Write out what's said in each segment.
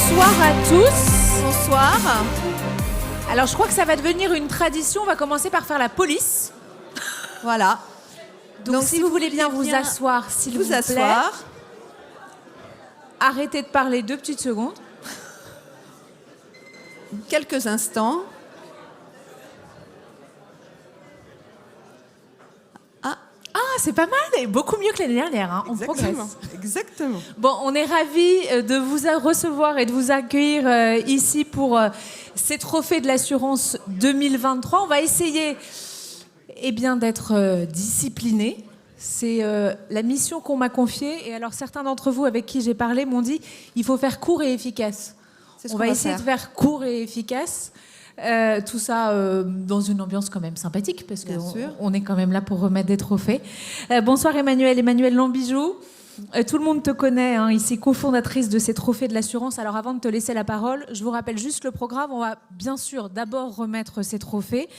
Bonsoir à tous. Bonsoir. Alors je crois que ça va devenir une tradition. On va commencer par faire la police. Voilà. Donc si vous voulez bien vous asseoir, s'il vous plaît. Arrêtez de parler 2 petites secondes. Quelques instants. Ah, c'est pas mal et beaucoup mieux que l'année dernière. Hein. On progresse. Exactement. Bon, on est ravis de vous recevoir et de vous accueillir ici pour ces trophées de l'assurance 2023. On va essayer d'être disciplinés. C'est la mission qu'on m'a confiée. Et alors, certains d'entre vous avec qui j'ai parlé m'ont dit il faut faire court et efficace. On va essayer de faire court et efficace. Tout ça dans une ambiance quand même sympathique parce qu'on est quand même là pour remettre des trophées. Bonsoir Emmanuel Lambijou. Tout le monde te connaît, hein, ici cofondatrice de ces trophées de l'assurance. Alors avant de te laisser la parole, je vous rappelle juste le programme. On va bien sûr d'abord remettre ces trophées.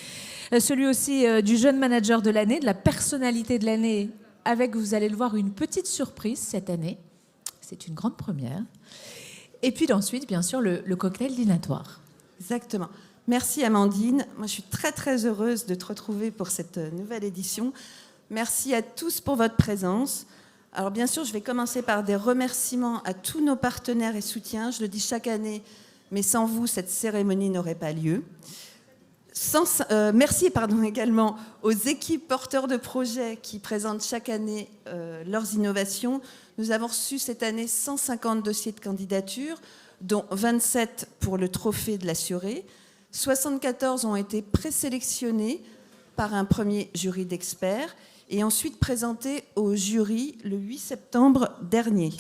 Celui aussi du jeune manager de l'année, de la personnalité de l'année, avec, vous allez le voir, une petite surprise cette année. C'est une grande première. Et puis ensuite, bien sûr, le cocktail dînatoire. Exactement. Merci Amandine. Moi, je suis très très heureuse de te retrouver pour cette nouvelle édition. Merci à tous pour votre présence. Alors bien sûr, je vais commencer par des remerciements à tous nos partenaires et soutiens. Je le dis chaque année, mais sans vous, cette cérémonie n'aurait pas lieu. Merci également aux équipes porteurs de projets qui présentent chaque année leurs innovations. Nous avons reçu cette année 150 dossiers de candidature, dont 27 pour le trophée de l'assuré. 74 ont été présélectionnés par un premier jury d'experts et ensuite présentés au jury le 8 septembre dernier.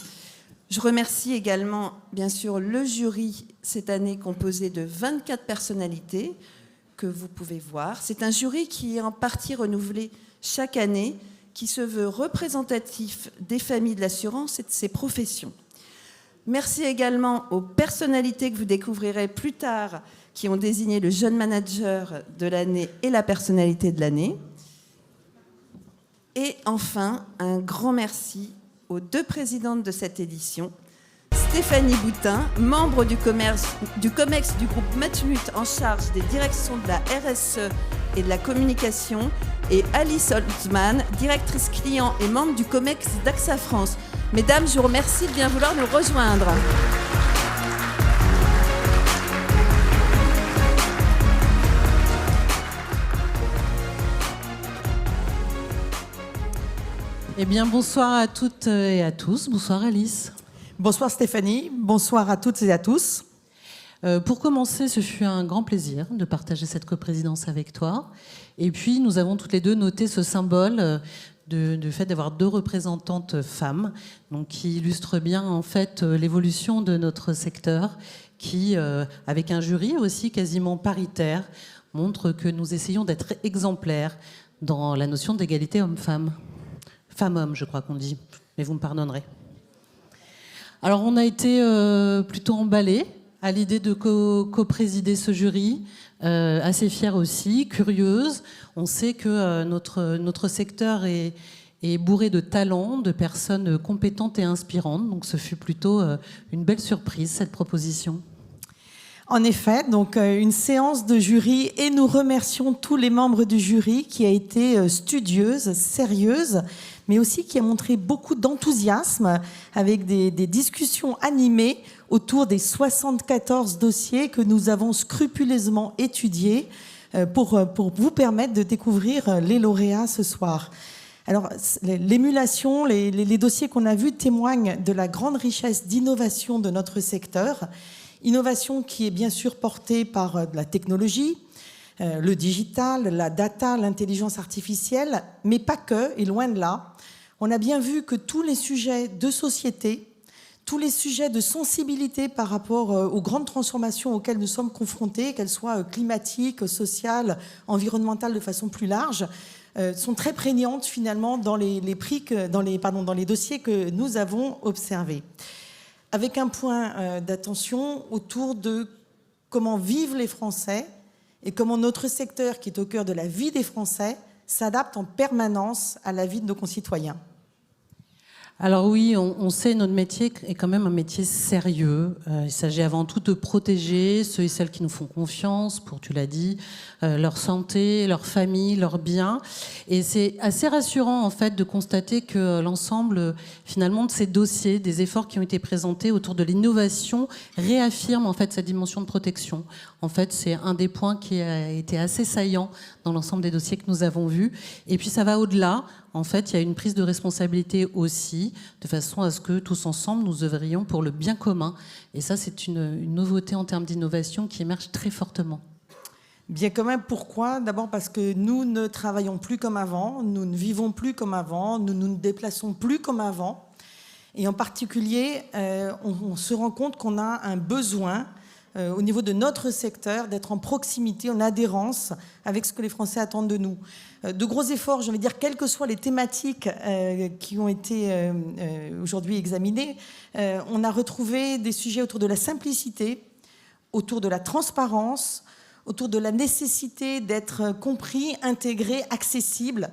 Je remercie également, bien sûr, le jury cette année composé de 24 personnalités que vous pouvez voir. C'est un jury qui est en partie renouvelé chaque année, qui se veut représentatif des familles de l'assurance et de ses professions. Merci également aux personnalités que vous découvrirez plus tard, qui ont désigné le jeune manager de l'année et la personnalité de l'année. Et enfin, un grand merci aux 2 présidentes de cette édition, Stéphanie Boutin, membre du COMEX du groupe Matmut en charge des directions de la RSE et de la communication, et Alice Holtzman, directrice client et membre du COMEX d'AXA France. Mesdames, je vous remercie de bien vouloir nous rejoindre. Eh bien, bonsoir à toutes et à tous. Bonsoir Alice. Bonsoir Stéphanie. Bonsoir à toutes et à tous. Pour commencer, ce fut un grand plaisir de partager cette coprésidence avec toi. Et puis, nous avons toutes les deux noté ce symbole du fait d'avoir 2 représentantes femmes, donc qui illustrent bien en fait l'évolution de notre secteur, qui, avec un jury aussi quasiment paritaire, montre que nous essayons d'être exemplaires dans la notion d'égalité homme-femme. Femme-homme, je crois qu'on dit, mais vous me pardonnerez. Alors, on a été plutôt emballés à l'idée de co-présider ce jury, assez fière aussi, curieuse. On sait que notre secteur est bourré de talents, de personnes compétentes et inspirantes, donc ce fut plutôt une belle surprise, cette proposition. En effet, donc une séance de jury, et nous remercions tous les membres du jury qui a été studieuse, sérieuse, mais aussi qui a montré beaucoup d'enthousiasme avec des discussions animées autour des 74 dossiers que nous avons scrupuleusement étudiés pour vous permettre de découvrir les lauréats ce soir. Alors, l'émulation, les dossiers qu'on a vus témoignent de la grande richesse d'innovation de notre secteur. Innovation qui est bien sûr portée par la technologie, le digital, la data, l'intelligence artificielle, mais pas que, et loin de là. On a bien vu que tous les sujets de société, tous les sujets de sensibilité par rapport aux grandes transformations auxquelles nous sommes confrontés, qu'elles soient climatiques, sociales, environnementales de façon plus large, sont très prégnantes finalement dans les dossiers que nous avons observés. Avec un point d'attention autour de comment vivent les Français et comment notre secteur, qui est au cœur de la vie des Français, s'adapte en permanence à la vie de nos concitoyens. Alors oui, on sait notre métier est quand même un métier sérieux. Il s'agit avant tout de protéger ceux et celles qui nous font confiance, pour, tu l'as dit, leur santé, leur famille, leurs biens. Et c'est assez rassurant en fait de constater que l'ensemble finalement de ces dossiers, des efforts qui ont été présentés autour de l'innovation, réaffirment en fait cette dimension de protection. En fait, c'est un des points qui a été assez saillant dans l'ensemble des dossiers que nous avons vus. Et puis ça va au-delà. En fait, il y a une prise de responsabilité aussi, de façon à ce que tous ensemble, nous œuvrions pour le bien commun. Et ça, c'est une nouveauté en termes d'innovation qui émerge très fortement. Bien quand même, pourquoi ? D'abord parce que nous ne travaillons plus comme avant, nous ne vivons plus comme avant, nous ne nous déplaçons plus comme avant. Et en particulier, on se rend compte qu'on a un besoin au niveau de notre secteur, d'être en proximité, en adhérence avec ce que les Français attendent de nous. De gros efforts, je vais dire, quelles que soient les thématiques qui ont été aujourd'hui examinées, on a retrouvé des sujets autour de la simplicité, autour de la transparence, autour de la nécessité d'être compris, intégré, accessible.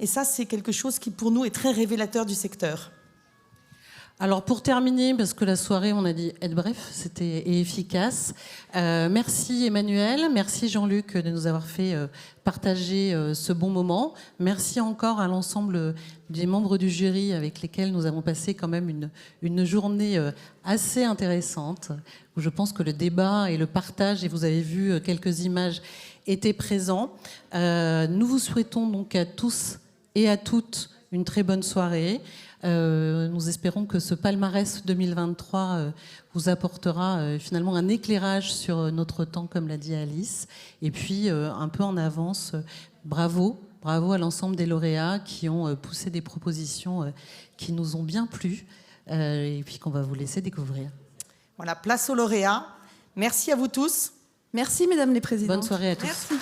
Et ça, c'est quelque chose qui, pour nous, est très révélateur du secteur. Alors pour terminer, parce que la soirée, on a dit être bref, c'était et efficace. Merci Emmanuel, merci Jean-Luc de nous avoir fait partager ce bon moment. Merci encore à l'ensemble des membres du jury avec lesquels nous avons passé quand même une journée assez intéressante, où je pense que le débat et le partage, et vous avez vu quelques images, étaient présents. Nous vous souhaitons donc à tous et à toutes une très bonne soirée. Nous espérons que ce palmarès 2023 vous apportera finalement un éclairage sur notre temps, comme l'a dit Alice. Et puis, un peu en avance, bravo à l'ensemble des lauréats qui ont poussé des propositions qui nous ont bien plu et puis qu'on va vous laisser découvrir. Voilà, place aux lauréats. Merci à vous tous. Merci, mesdames les présidentes. Bonne soirée à tous. Merci.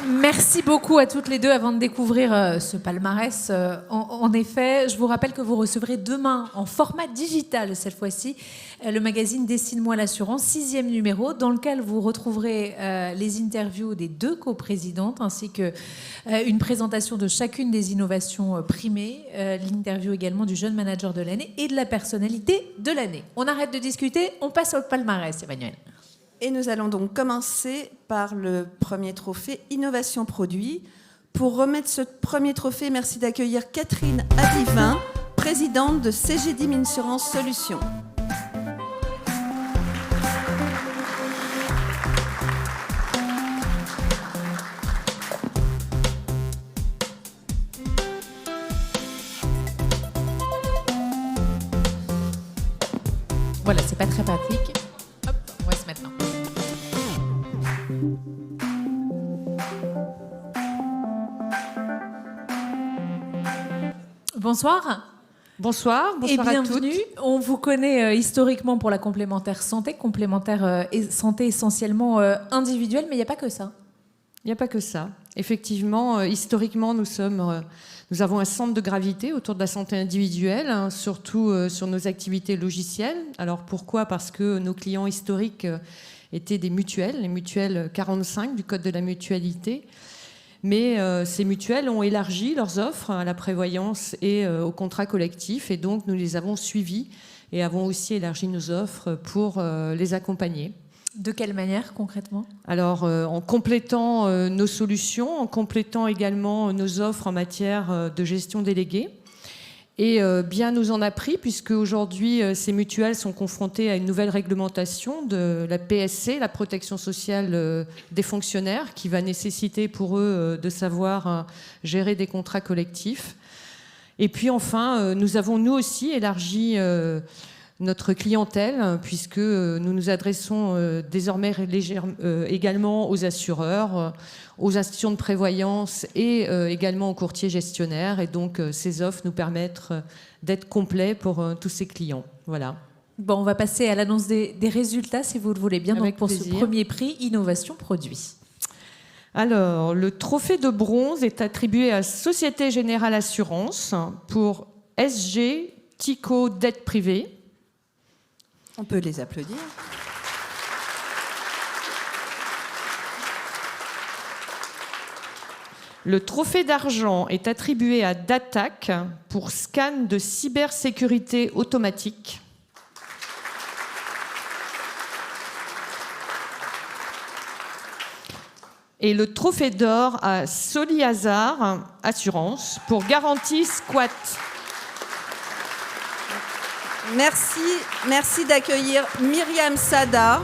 Merci beaucoup à toutes les deux. Avant de découvrir ce palmarès, en effet, je vous rappelle que vous recevrez demain, en format digital cette fois-ci, le magazine Dessine-moi l'assurance, 6e numéro, dans lequel vous retrouverez les interviews des deux coprésidentes, ainsi qu'une présentation de chacune des innovations primées, l'interview également du jeune manager de l'année et de la personnalité de l'année. On arrête de discuter, on passe au palmarès, Emmanuel. Et nous allons donc commencer par le premier trophée Innovation Produit. Pour remettre ce premier trophée, merci d'accueillir Catherine Adivin, présidente de CGDIM Insurance Solutions. Voilà, c'est pas très pratique. Hop, on va se mettre là. Bonsoir. Bonsoir Et à toutes. bienvenue. On vous connaît historiquement pour la complémentaire santé santé essentiellement individuelle, mais il n'y a pas que ça. Il n'y a pas que ça. Effectivement, historiquement, nous avons un centre de gravité autour de la santé individuelle, hein, surtout sur nos activités logicielles. Alors pourquoi ? Parce que nos clients historiques étaient des mutuelles, les mutuelles 45 du Code de la mutualité. Mais ces mutuelles ont élargi leurs offres à la prévoyance et au contrat collectif. Et donc, nous les avons suivies et avons aussi élargi nos offres pour les accompagner. De quelle manière, concrètement ? Alors, en complétant nos solutions, en complétant également nos offres en matière de gestion déléguée. Et bien nous en a pris, puisque aujourd'hui, ces mutuelles sont confrontées à une nouvelle réglementation de la PSC, la protection sociale des fonctionnaires, qui va nécessiter pour eux de savoir gérer des contrats collectifs. Et puis enfin, nous avons nous aussi élargi notre clientèle, puisque nous nous adressons désormais également aux assureurs, aux institutions de prévoyance et également aux courtiers gestionnaires. Et donc, ces offres nous permettent d'être complets pour tous ces clients. Voilà. Bon, on va passer à l'annonce des résultats, si vous le voulez bien. Avec donc, pour plaisir. ce premier prix, Innovation Produit. Alors, le trophée de bronze est attribué à Société Générale Assurance pour SG Tico Dette Privée. On peut les applaudir. Le trophée d'argent est attribué à Datac pour scan de cybersécurité automatique. Et le trophée d'or à Soliazar Assurance pour garantie squat. Merci d'accueillir Myriam Sada,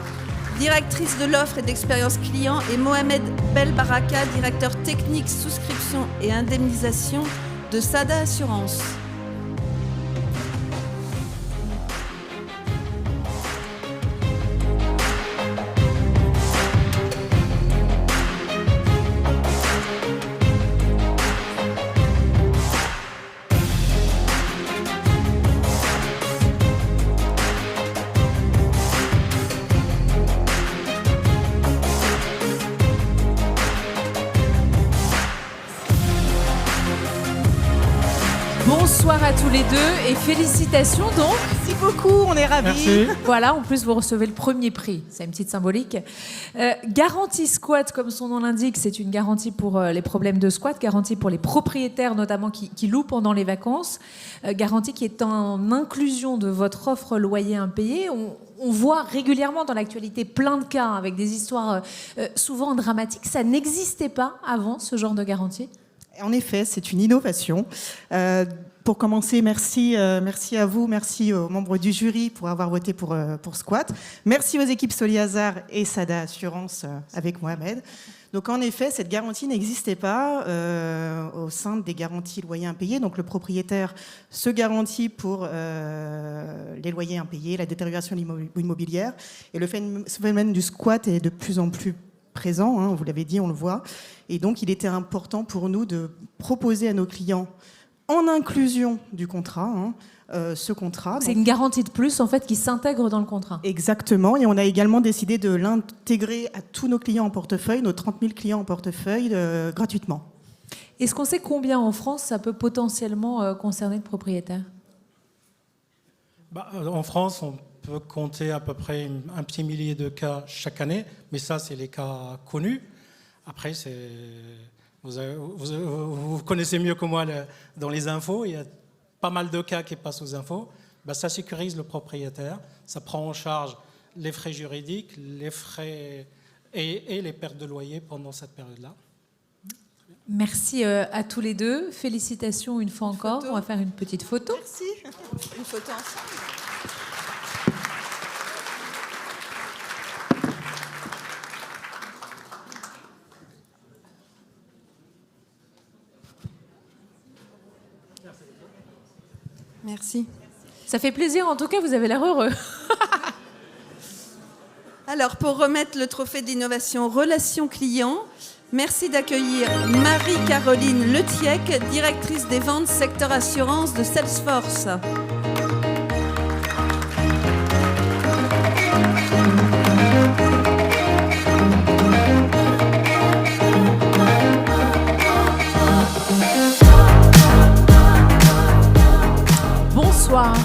directrice de l'offre et d'expérience client, et Mohamed Belbaraka, directeur technique, souscription et indemnisation de Sada Assurance. Bonsoir à tous les deux et félicitations donc. Merci beaucoup, on est ravis. Merci. Voilà, en plus vous recevez le premier prix, c'est une petite symbolique. Garantie squat, comme son nom l'indique, c'est une garantie pour les problèmes de squat, garantie pour les propriétaires notamment qui louent pendant les vacances, garantie qui est en inclusion de votre offre loyer impayé. On voit régulièrement dans l'actualité plein de cas avec des histoires souvent dramatiques. Ça n'existait pas avant, ce genre de garantie ? En effet, c'est une innovation. Pour commencer, merci à vous, merci aux membres du jury pour avoir voté pour Squat. Merci aux équipes Soliazar et Sada Assurance avec Mohamed. Donc en effet, cette garantie n'existait pas au sein des garanties loyers impayés. Donc le propriétaire se garantit pour les loyers impayés, la détérioration immobilière. Et le phénomène du squat est de plus en plus présent, hein, vous l'avez dit, on le voit. Et donc, il était important pour nous de proposer à nos clients, en inclusion du contrat, ce contrat. C'est une garantie de plus en fait qui s'intègre dans le contrat. Exactement. Et on a également décidé de l'intégrer à tous nos clients en portefeuille, nos 30 000 clients en portefeuille, gratuitement. Est-ce qu'on sait combien en France ça peut potentiellement concerner de propriétaires ? En France, on peut compter à peu près un petit millier de cas chaque année, mais ça, c'est les cas connus. Après, vous connaissez mieux que moi dans les infos, il y a pas mal de cas qui passent aux infos. Ça sécurise le propriétaire, ça prend en charge les frais juridiques, les frais et les pertes de loyer pendant cette période-là. Merci à tous les deux. Félicitations une fois encore. On va faire une petite photo. Merci. Une photo ensemble. Merci. Ça fait plaisir, en tout cas, vous avez l'air heureux. Alors, pour remettre le trophée d'innovation Relations Clients, merci d'accueillir Marie-Caroline Letiec, directrice des ventes secteur assurance de Salesforce. Bonsoir.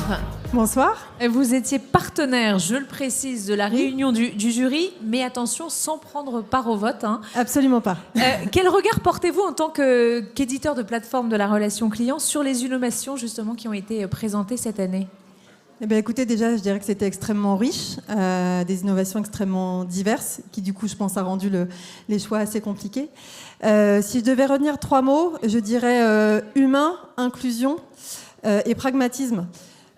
Bonsoir. Vous étiez partenaire, je le précise, de la réunion du jury, mais attention, sans prendre part au vote. Hein. Absolument pas. Quel regard portez-vous en tant qu'éditeur de plateforme de la relation client sur les innovations justement qui ont été présentées cette année ? Eh bien, écoutez, déjà, je dirais que c'était extrêmement riche, des innovations extrêmement diverses, qui du coup, je pense, a rendu les choix assez compliqués. Si je devais retenir 3 mots, je dirais humain, inclusion et pragmatisme.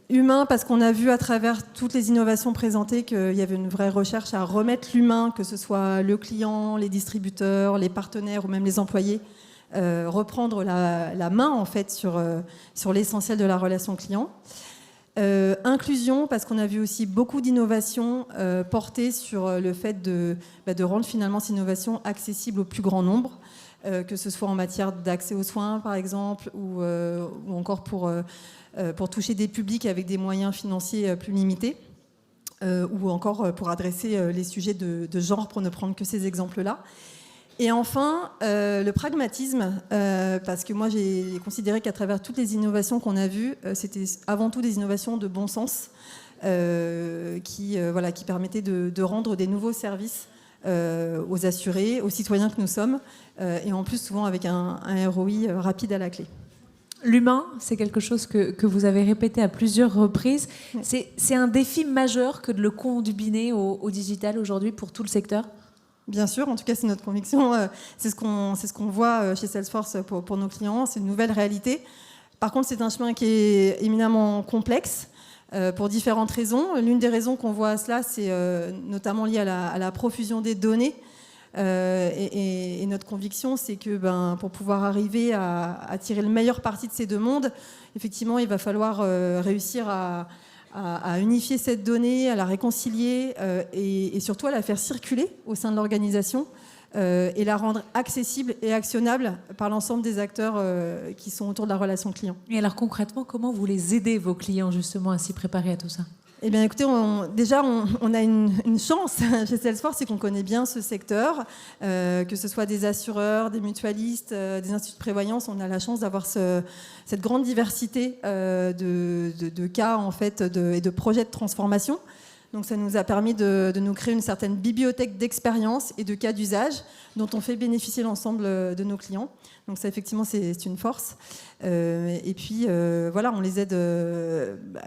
Humain, parce qu'on a vu à travers toutes les innovations présentées qu'il y avait une vraie recherche à remettre l'humain, que ce soit le client, les distributeurs, les partenaires ou même les employés, reprendre la main en fait sur l'essentiel de la relation client. Inclusion, parce qu'on a vu aussi beaucoup d'innovations portées sur le fait de rendre finalement ces innovations accessibles au plus grand nombre, que ce soit en matière d'accès aux soins par exemple, ou encore pour toucher des publics avec des moyens financiers plus limités, ou encore pour adresser les sujets de genre, pour ne prendre que ces exemples-là. Et enfin, le pragmatisme, parce que moi j'ai considéré qu'à travers toutes les innovations qu'on a vues, c'était avant tout des innovations de bon sens qui permettaient de rendre des nouveaux services aux assurés, aux citoyens que nous sommes, et en plus souvent avec un ROI rapide à la clé. L'humain, c'est quelque chose que vous avez répété à plusieurs reprises. Oui. C'est un défi majeur que de le combiner au digital aujourd'hui pour tout le secteur. Bien sûr, en tout cas c'est notre conviction, c'est ce qu'on voit chez Salesforce pour nos clients, c'est une nouvelle réalité. Par contre, c'est un chemin qui est éminemment complexe pour différentes raisons. L'une des raisons qu'on voit à cela, c'est notamment lié à la profusion des données. Et notre conviction, c'est que pour pouvoir arriver à tirer le meilleur parti de ces deux mondes, effectivement, il va falloir réussir à unifier cette donnée, à la réconcilier et surtout à la faire circuler au sein de l'organisation et la rendre accessible et actionnable par l'ensemble des acteurs qui sont autour de la relation client. Et alors concrètement, comment vous les aidez, vos clients, justement, à s'y préparer à tout ça ? Eh bien, écoutez, on a une chance chez Salesforce, c'est qu'on connaît bien ce secteur, que ce soit des assureurs, des mutualistes, des instituts de prévoyance. On a la chance d'avoir cette grande diversité de cas en fait, et de projets de transformation. Donc, ça nous a permis de nous créer une certaine bibliothèque d'expériences et de cas d'usage dont on fait bénéficier l'ensemble de nos clients. Donc, ça, effectivement, c'est une force. Et puis, voilà, on les aide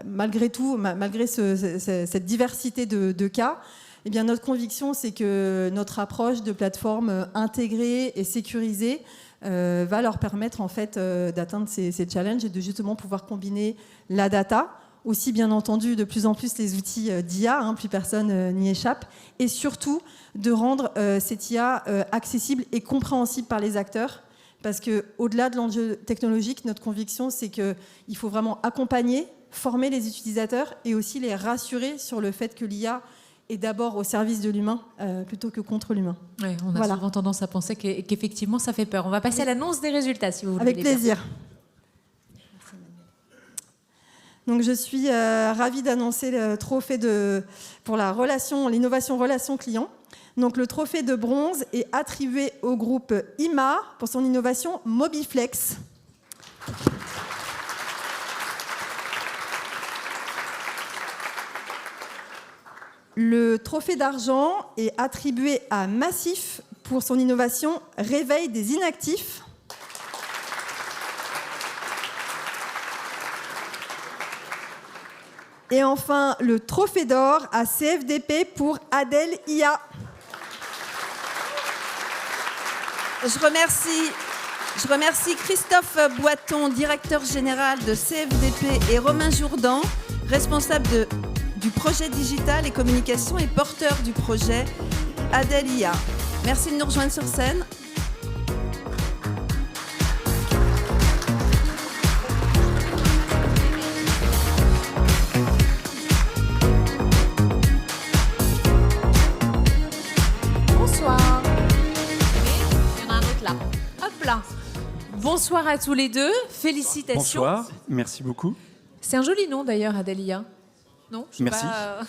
malgré tout, malgré cette diversité de cas. Eh bien, notre conviction, c'est que notre approche de plateforme intégrée et sécurisée va leur permettre en fait d'atteindre ces challenges et de justement pouvoir combiner la data, aussi bien entendu de plus en plus les outils d'IA, plus personne n'y échappe, et surtout de rendre cette IA accessible et compréhensible par les acteurs. Parce qu'au-delà de l'enjeu technologique, notre conviction, c'est qu'il faut vraiment accompagner, former les utilisateurs et aussi les rassurer sur le fait que l'IA est d'abord au service de l'humain plutôt que contre l'humain. Ouais, on a souvent tendance à penser qu'effectivement, ça fait peur. On va passer à l'annonce des résultats, si vous voulez. Avec plaisir. Donc, je suis ravie d'annoncer le trophée pour l'innovation relation client. Donc, le trophée de bronze est attribué au groupe IMA pour son innovation Mobiflex. Le trophée d'argent est attribué à Massif pour son innovation Réveil des inactifs. Et enfin, le trophée d'or à CFDP pour Adèle IA. Je remercie Christophe Boiton, directeur général de CFDP, et Romain Jourdan, responsable du projet digital et communication et porteur du projet Adèle IA. Merci de nous rejoindre sur scène. Bonsoir. Il y en a un autre là. Hop là. Bonsoir à tous les deux. Félicitations. Bonsoir, merci beaucoup. C'est un joli nom d'ailleurs, Adélia. Non, je sais Merci. pas,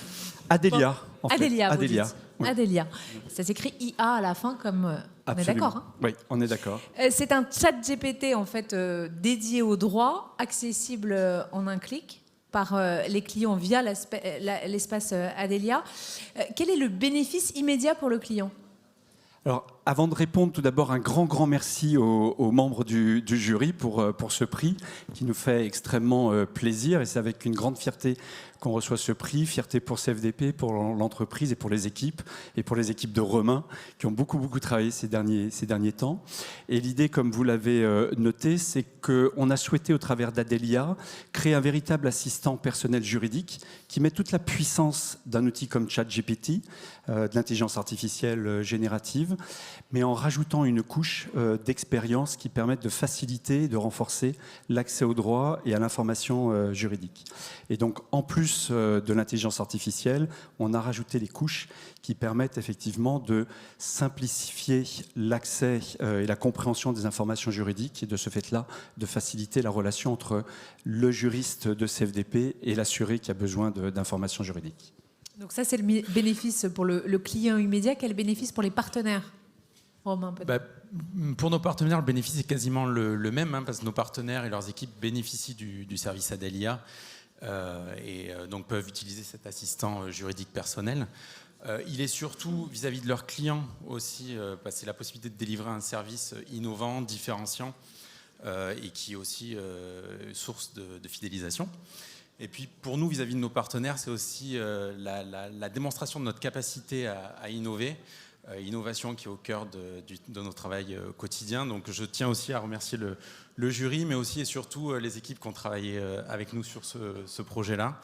Adélia, en fait. Adélia, vous Adélia. dites. Oui. Adélia. Ça s'écrit IA à la fin comme... on est Absolument. d'accord, hein. Oui, on est d'accord. C'est un chat GPT en fait dédié au droit, accessible en un clic par les clients via l'espace Adélia. Quel est le bénéfice immédiat pour le client ? Alors, avant de répondre, tout d'abord, un grand merci aux membres du jury pour ce prix qui nous fait extrêmement plaisir. Et c'est avec une grande fierté qu'on reçoit ce prix. Fierté pour CFDP, pour l'entreprise et pour les équipes de Romain qui ont beaucoup travaillé ces derniers temps. Et l'idée, comme vous l'avez noté, c'est qu'on a souhaité, au travers d'Adélia, créer un véritable assistant personnel juridique qui met toute la puissance d'un outil comme ChatGPT, de l'intelligence artificielle générative, mais en rajoutant une couche d'expérience qui permette de faciliter, de renforcer l'accès au droit et à l'information juridique. Et donc, en plus de l'intelligence artificielle, on a rajouté les couches qui permettent effectivement de simplifier l'accès et la compréhension des informations juridiques et de ce fait-là, de faciliter la relation entre le juriste de CFDP et l'assuré qui a besoin d'informations juridiques. Donc ça, c'est le bénéfice pour le client immédiat. Quel bénéfice pour les partenaires ? Romain, peut-être. Pour nos partenaires, le bénéfice est quasiment le même, parce que nos partenaires et leurs équipes bénéficient du service Adélia et donc peuvent utiliser cet assistant juridique personnel. Il est surtout vis-à-vis de leurs clients aussi, c'est la possibilité de délivrer un service innovant, différenciant et qui est aussi source de fidélisation. Et puis pour nous, vis-à-vis de nos partenaires, c'est aussi la démonstration de notre capacité à innover, innovation qui est au cœur de notre travail quotidien. Donc je tiens aussi à remercier le jury, mais aussi et surtout les équipes qui ont travaillé avec nous sur ce projet-là.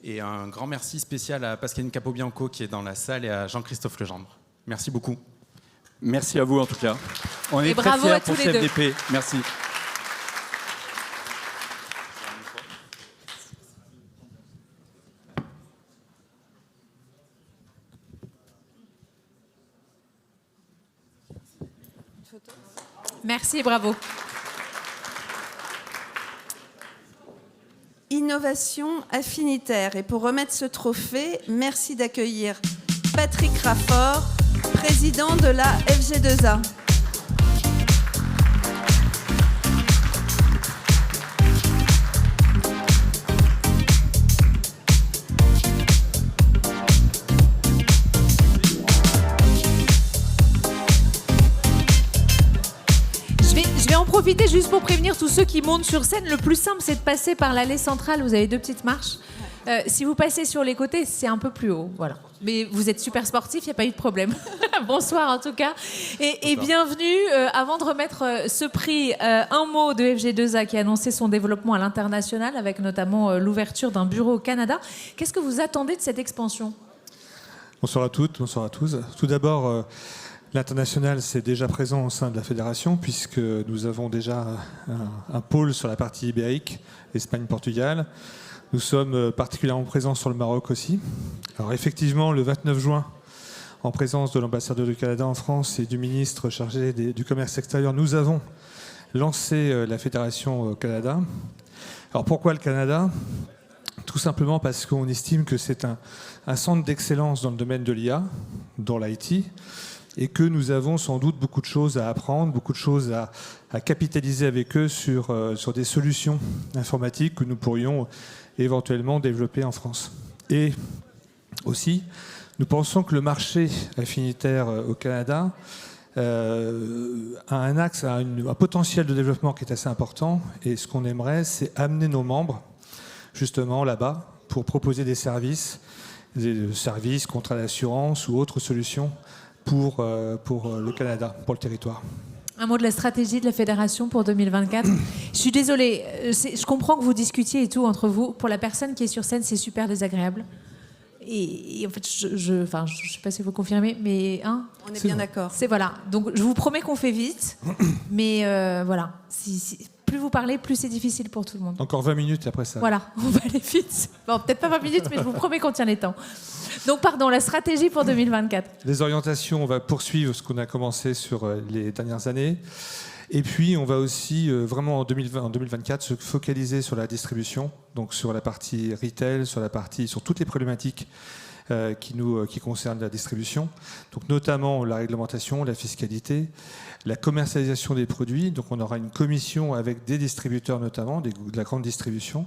Et un grand merci spécial à Pascaline Capobianco qui est dans la salle et à Jean-Christophe Legendre. Merci beaucoup. Merci à vous en tout cas. On est bravo très à fiers tous pour les deux. CFDP. Merci. Merci, bravo. Innovation affinitaire. Et pour remettre ce trophée, merci d'accueillir Patrick Raffort, président de la FG2A. Je vais en profiter juste pour prévenir tous ceux qui montent sur scène. Le plus simple, c'est de passer par l'allée centrale. Vous avez 2 petites marches. Si vous passez sur les côtés, c'est un peu plus haut. Voilà. Mais vous êtes super sportif, il n'y a pas eu de problème. Bonsoir en tout cas. Et bienvenue. Avant de remettre ce prix, un mot de FG2A qui a annoncé son développement à l'international avec notamment l'ouverture d'un bureau au Canada. Qu'est-ce que vous attendez de cette expansion ? Bonsoir à toutes, bonsoir à tous. Tout d'abord, l'international, c'est déjà présent au sein de la fédération puisque nous avons déjà un pôle sur la partie ibérique, Espagne-Portugal. Nous sommes particulièrement présents sur le Maroc aussi. Alors effectivement, le 29 juin, en présence de l'ambassadeur du Canada en France et du ministre chargé du commerce extérieur, nous avons lancé la fédération au Canada. Alors pourquoi le Canada ? Tout simplement parce qu'on estime que c'est un centre d'excellence dans le domaine de l'IA, dans l'IT, et que nous avons sans doute beaucoup de choses à apprendre, beaucoup de choses à capitaliser avec eux sur des solutions informatiques que nous pourrions éventuellement développer en France. Et aussi, nous pensons que le marché affinitaire au Canada a un axe, un potentiel de développement qui est assez important, et ce qu'on aimerait, c'est amener nos membres justement là-bas pour proposer des services contrats d'assurance ou autres solutions pour le Canada, pour le territoire. Un mot de la stratégie de la fédération pour 2024. Je suis désolée, je comprends que vous discutiez et tout entre vous. Pour la personne qui est sur scène, c'est super désagréable. Et en fait, je ne sais pas si vous confirmez, mais... Hein, on est bien d'accord. C'est voilà. Donc, je vous promets qu'on fait vite. Mais voilà, plus vous parlez, plus c'est difficile pour tout le monde. Encore 20 minutes après ça. Voilà, on va aller vite. Bon, peut-être pas 20 minutes, mais je vous promets qu'on tient les temps. Donc, pardon, la stratégie pour 2024. Les orientations, on va poursuivre ce qu'on a commencé sur les dernières années. Et puis, on va aussi vraiment en 2024 se focaliser sur la distribution, donc sur la partie retail, sur toutes les problématiques qui concernent la distribution. Donc, notamment la réglementation, la fiscalité, la commercialisation des produits. Donc, on aura une commission avec des distributeurs notamment, de la grande distribution.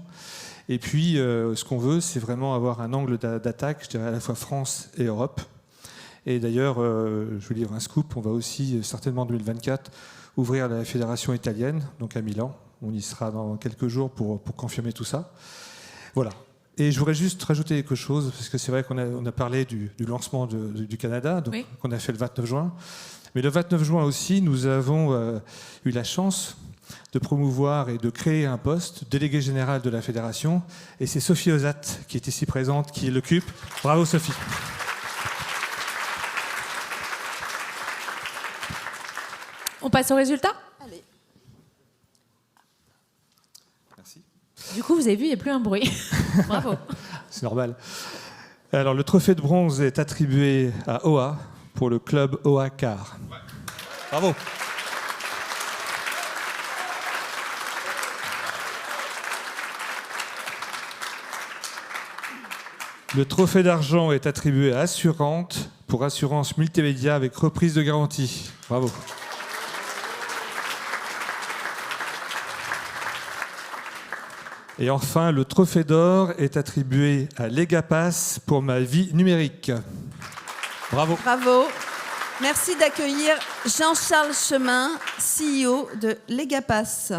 Et puis, ce qu'on veut, c'est vraiment avoir un angle d'attaque, je dirais à la fois France et Europe. Et d'ailleurs, je vous livre un scoop, on va aussi certainement en 2024 ouvrir la fédération italienne, donc à Milan. On y sera dans quelques jours pour confirmer tout ça. Voilà. Et je voudrais juste rajouter quelque chose, parce que c'est vrai qu'on a parlé du lancement du Canada, donc, oui, qu'on a fait le 29 juin. Mais le 29 juin aussi, nous avons eu la chance de promouvoir et de créer un poste, délégué général de la fédération. Et c'est Sophie Ozat, qui est ici présente, qui l'occupe. Bravo Sophie. On passe au résultat ? Allez. Merci. Du coup, vous avez vu, il n'y a plus un bruit. Bravo. C'est normal. Alors, le trophée de bronze est attribué à OA pour le club OA Car. Ouais. Bravo. Le trophée d'argent est attribué à Assurante pour assurance multimédia avec reprise de garantie. Bravo. Et enfin, le trophée d'or est attribué à Legapass pour ma vie numérique. Bravo. Bravo. Merci d'accueillir Jean-Charles Chemin, CEO de Legapass.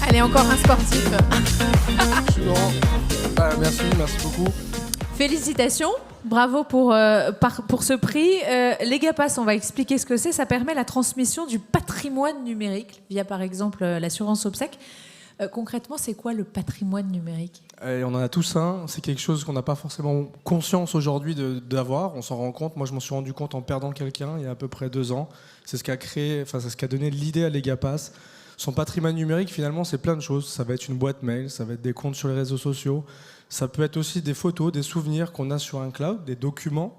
Allez, encore un sportif. Je suis grand. Merci beaucoup. Félicitations, bravo pour ce prix. Legapass, on va expliquer ce que c'est. Ça permet la transmission du patrimoine numérique via, par exemple, l'assurance obsèque. Concrètement, c'est quoi le patrimoine numérique ? Et on en a tous un. C'est quelque chose qu'on n'a pas forcément conscience aujourd'hui d'avoir. On s'en rend compte. Moi, je m'en suis rendu compte en perdant quelqu'un il y a à peu près 2 ans. C'est ce qui a donné l'idée à Legapass. Son patrimoine numérique, finalement, c'est plein de choses. Ça va être une boîte mail, ça va être des comptes sur les réseaux sociaux. Ça peut être aussi des photos, des souvenirs qu'on a sur un cloud, des documents.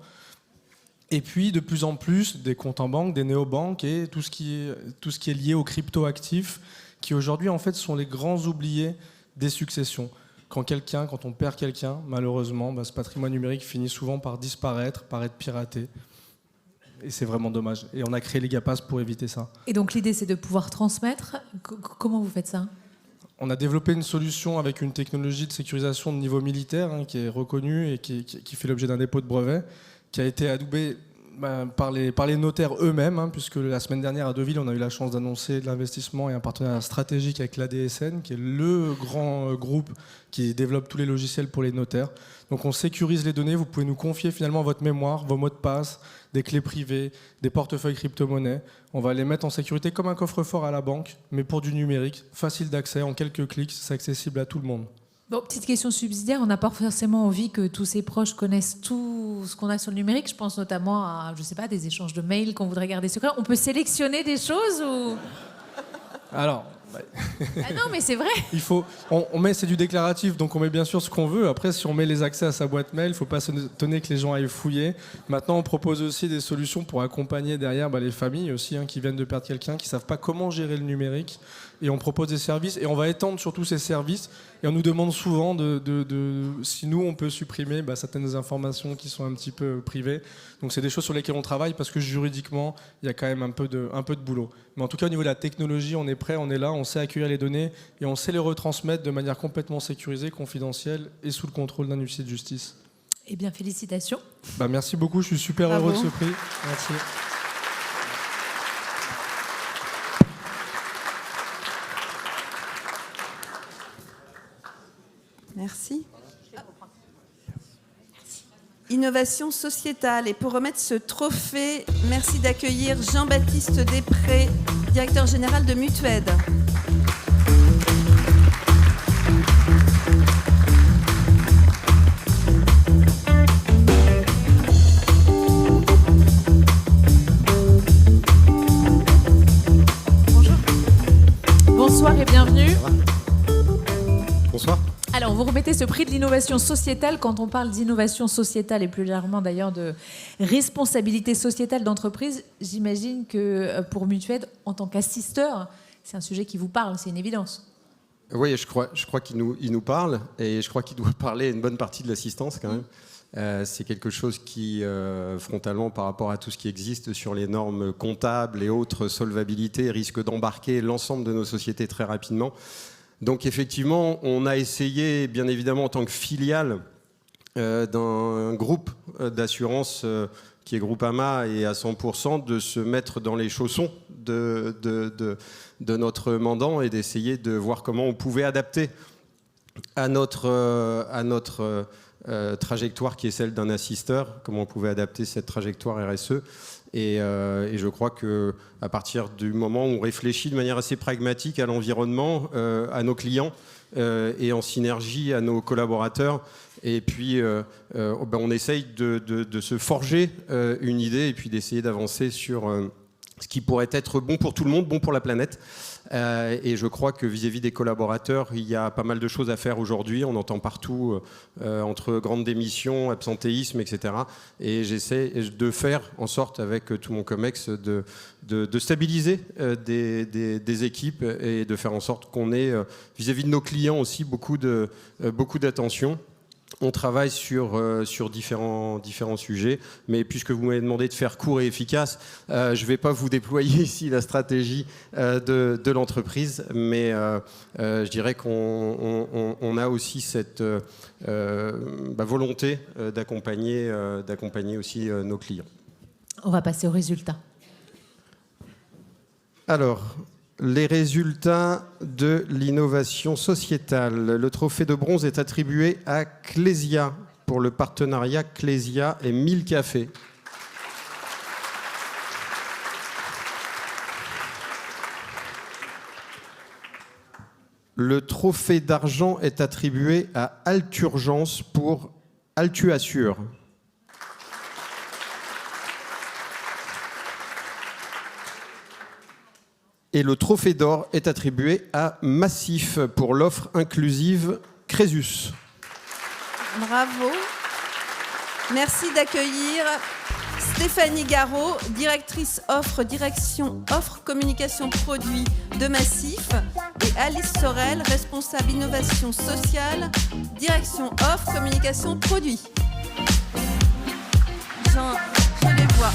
Et puis, de plus en plus, des comptes en banque, des néobanques et tout ce qui est lié aux crypto-actifs, qui aujourd'hui, en fait, sont les grands oubliés des successions. Quand on perd quelqu'un, malheureusement, ce patrimoine numérique finit souvent par disparaître, par être piraté. Et c'est vraiment dommage. Et on a créé Legapass pour éviter ça. Et donc, l'idée, c'est de pouvoir transmettre. Comment vous faites ça ? On a développé une solution avec une technologie de sécurisation de niveau militaire qui est reconnue et qui fait l'objet d'un dépôt de brevet, qui a été adoubée par les notaires eux-mêmes, puisque la semaine dernière à Deauville, on a eu la chance d'annoncer de l'investissement et un partenariat stratégique avec l'ADSN, qui est le grand groupe qui développe tous les logiciels pour les notaires. Donc on sécurise les données, vous pouvez nous confier finalement votre mémoire, vos mots de passe, des clés privées, des portefeuilles crypto-monnaies. On va les mettre en sécurité comme un coffre-fort à la banque, mais pour du numérique, facile d'accès, en quelques clics, c'est accessible à tout le monde. Bon, petite question subsidiaire, on n'a pas forcément envie que tous ses proches connaissent tout ce qu'on a sur le numérique. Je pense notamment à, je sais pas, des échanges de mails qu'on voudrait garder secrets. On peut sélectionner des choses ou... Alors... Ah non, mais c'est vrai. C'est du déclaratif, donc on met bien sûr ce qu'on veut. Après, si on met les accès à sa boîte mail, il ne faut pas s'étonner que les gens aillent fouiller. Maintenant, on propose aussi des solutions pour accompagner derrière les familles aussi qui viennent de perdre quelqu'un, qui ne savent pas comment gérer le numérique. Et on propose des services et on va étendre surtout ces services. Et on nous demande souvent si nous, on peut supprimer certaines informations qui sont un petit peu privées. Donc c'est des choses sur lesquelles on travaille parce que juridiquement, il y a quand même un peu de boulot. Mais en tout cas, au niveau de la technologie, on est prêt, on est là, on sait accueillir les données et on sait les retransmettre de manière complètement sécurisée, confidentielle et sous le contrôle d'un huissier de justice. Eh bien, félicitations. Merci beaucoup, je suis super heureux de ce prix. Merci. Merci. Innovation sociétale. Et pour remettre ce trophée, merci d'accueillir Jean-Baptiste Després, directeur général de Mutuaide. Bonjour. Bonsoir et bienvenue. Bonsoir. Alors, vous remettez ce prix de l'innovation sociétale. Quand on parle d'innovation sociétale et plus largement d'ailleurs de responsabilité sociétale d'entreprise, j'imagine que pour Mutuaide, en tant qu'assisteur, c'est un sujet qui vous parle, c'est une évidence. Oui, je crois qu'il nous parle et je crois qu'il doit parler à une bonne partie de l'assistance quand même. C'est quelque chose qui, frontalement, par rapport à tout ce qui existe sur les normes comptables et autres solvabilités, risque d'embarquer l'ensemble de nos sociétés très rapidement. Donc effectivement, on a essayé, bien évidemment, en tant que filiale d'un groupe d'assurance qui est Groupama et à 100%, de se mettre dans les chaussons de notre mandant et d'essayer de voir comment on pouvait adapter à notre trajectoire qui est celle d'un assisteur, comment on pouvait adapter cette trajectoire RSE. Et je crois qu'à partir du moment où on réfléchit de manière assez pragmatique à l'environnement, à nos clients et en synergie à nos collaborateurs, et puis on essaye de se forger une idée et puis d'essayer d'avancer sur ce qui pourrait être bon pour tout le monde, bon pour la planète. Et je crois que vis-à-vis des collaborateurs, il y a pas mal de choses à faire aujourd'hui. On entend partout entre grandes démissions, absentéisme, etc. Et j'essaie de faire en sorte, avec tout mon COMEX, de stabiliser des équipes et de faire en sorte qu'on ait, vis-à-vis de nos clients aussi, beaucoup d'attention. On travaille sur différents sujets, mais puisque vous m'avez demandé de faire court et efficace, je ne vais pas vous déployer ici la stratégie de l'entreprise, mais je dirais qu'on a aussi cette volonté d'accompagner aussi nos clients. On va passer aux résultats. Alors, les résultats de l'innovation sociétale. Le trophée de bronze est attribué à Clésia pour le partenariat Clésia et 1000 cafés. Le trophée d'argent est attribué à Alturgence pour Altuassure. Et le trophée d'or est attribué à Massif pour l'offre inclusive Crésus. Bravo. Merci d'accueillir Stéphanie Garot, directrice direction offre communication produit de Massif, et Alice Sorel, responsable innovation sociale, direction offre communication produit. Je les vois.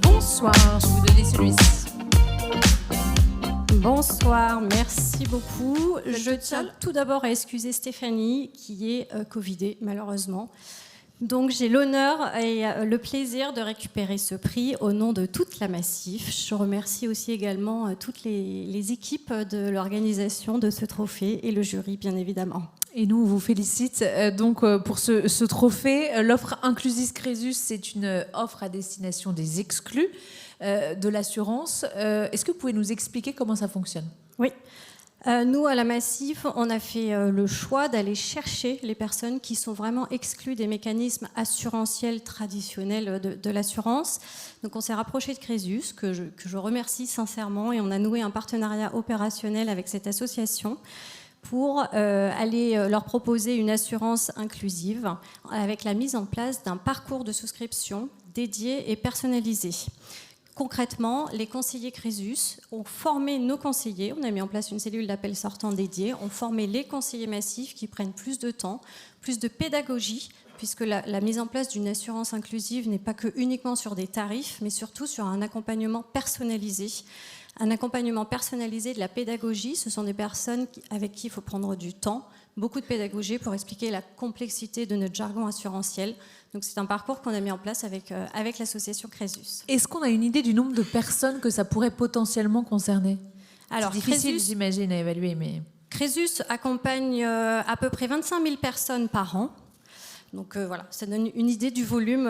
Bonsoir, je vais vous donner celui-ci. Bonsoir, merci beaucoup. Je tiens tout d'abord à excuser Stéphanie qui est Covidée malheureusement. Donc j'ai l'honneur et le plaisir de récupérer ce prix au nom de toute la Massif. Je remercie aussi également toutes les équipes de l'organisation de ce trophée et le jury bien évidemment. Et nous, on vous félicite donc pour ce trophée. L'offre Inclusis Crésus, c'est une offre à destination des exclus de l'assurance. Est-ce que vous pouvez nous expliquer comment ça fonctionne ? Oui. Nous, à la Massif, on a fait le choix d'aller chercher les personnes qui sont vraiment exclues des mécanismes assurantiels traditionnels de l'assurance. Donc on s'est rapproché de Crésus, que je remercie sincèrement, et on a noué un partenariat opérationnel avec cette association pour aller leur proposer une assurance inclusive avec la mise en place d'un parcours de souscription dédié et personnalisé. Concrètement, les conseillers Crésus ont formé nos conseillers, on a mis en place une cellule d'appel sortant dédiée, ont formé les conseillers Massifs qui prennent plus de temps, plus de pédagogie, puisque la mise en place d'une assurance inclusive n'est pas que uniquement sur des tarifs, mais surtout sur un accompagnement personnalisé. Un accompagnement personnalisé de la pédagogie, ce sont des personnes avec qui il faut prendre du temps, beaucoup de pédagogie pour expliquer la complexité de notre jargon assurantiel. Donc c'est un parcours qu'on a mis en place avec l'association Crésus. Est-ce qu'on a une idée du nombre de personnes que ça pourrait potentiellement concerner ? Alors, c'est difficile, j'imagine, à évaluer, mais... Crésus accompagne à peu près 25 000 personnes par an. Donc voilà, ça donne une idée du volume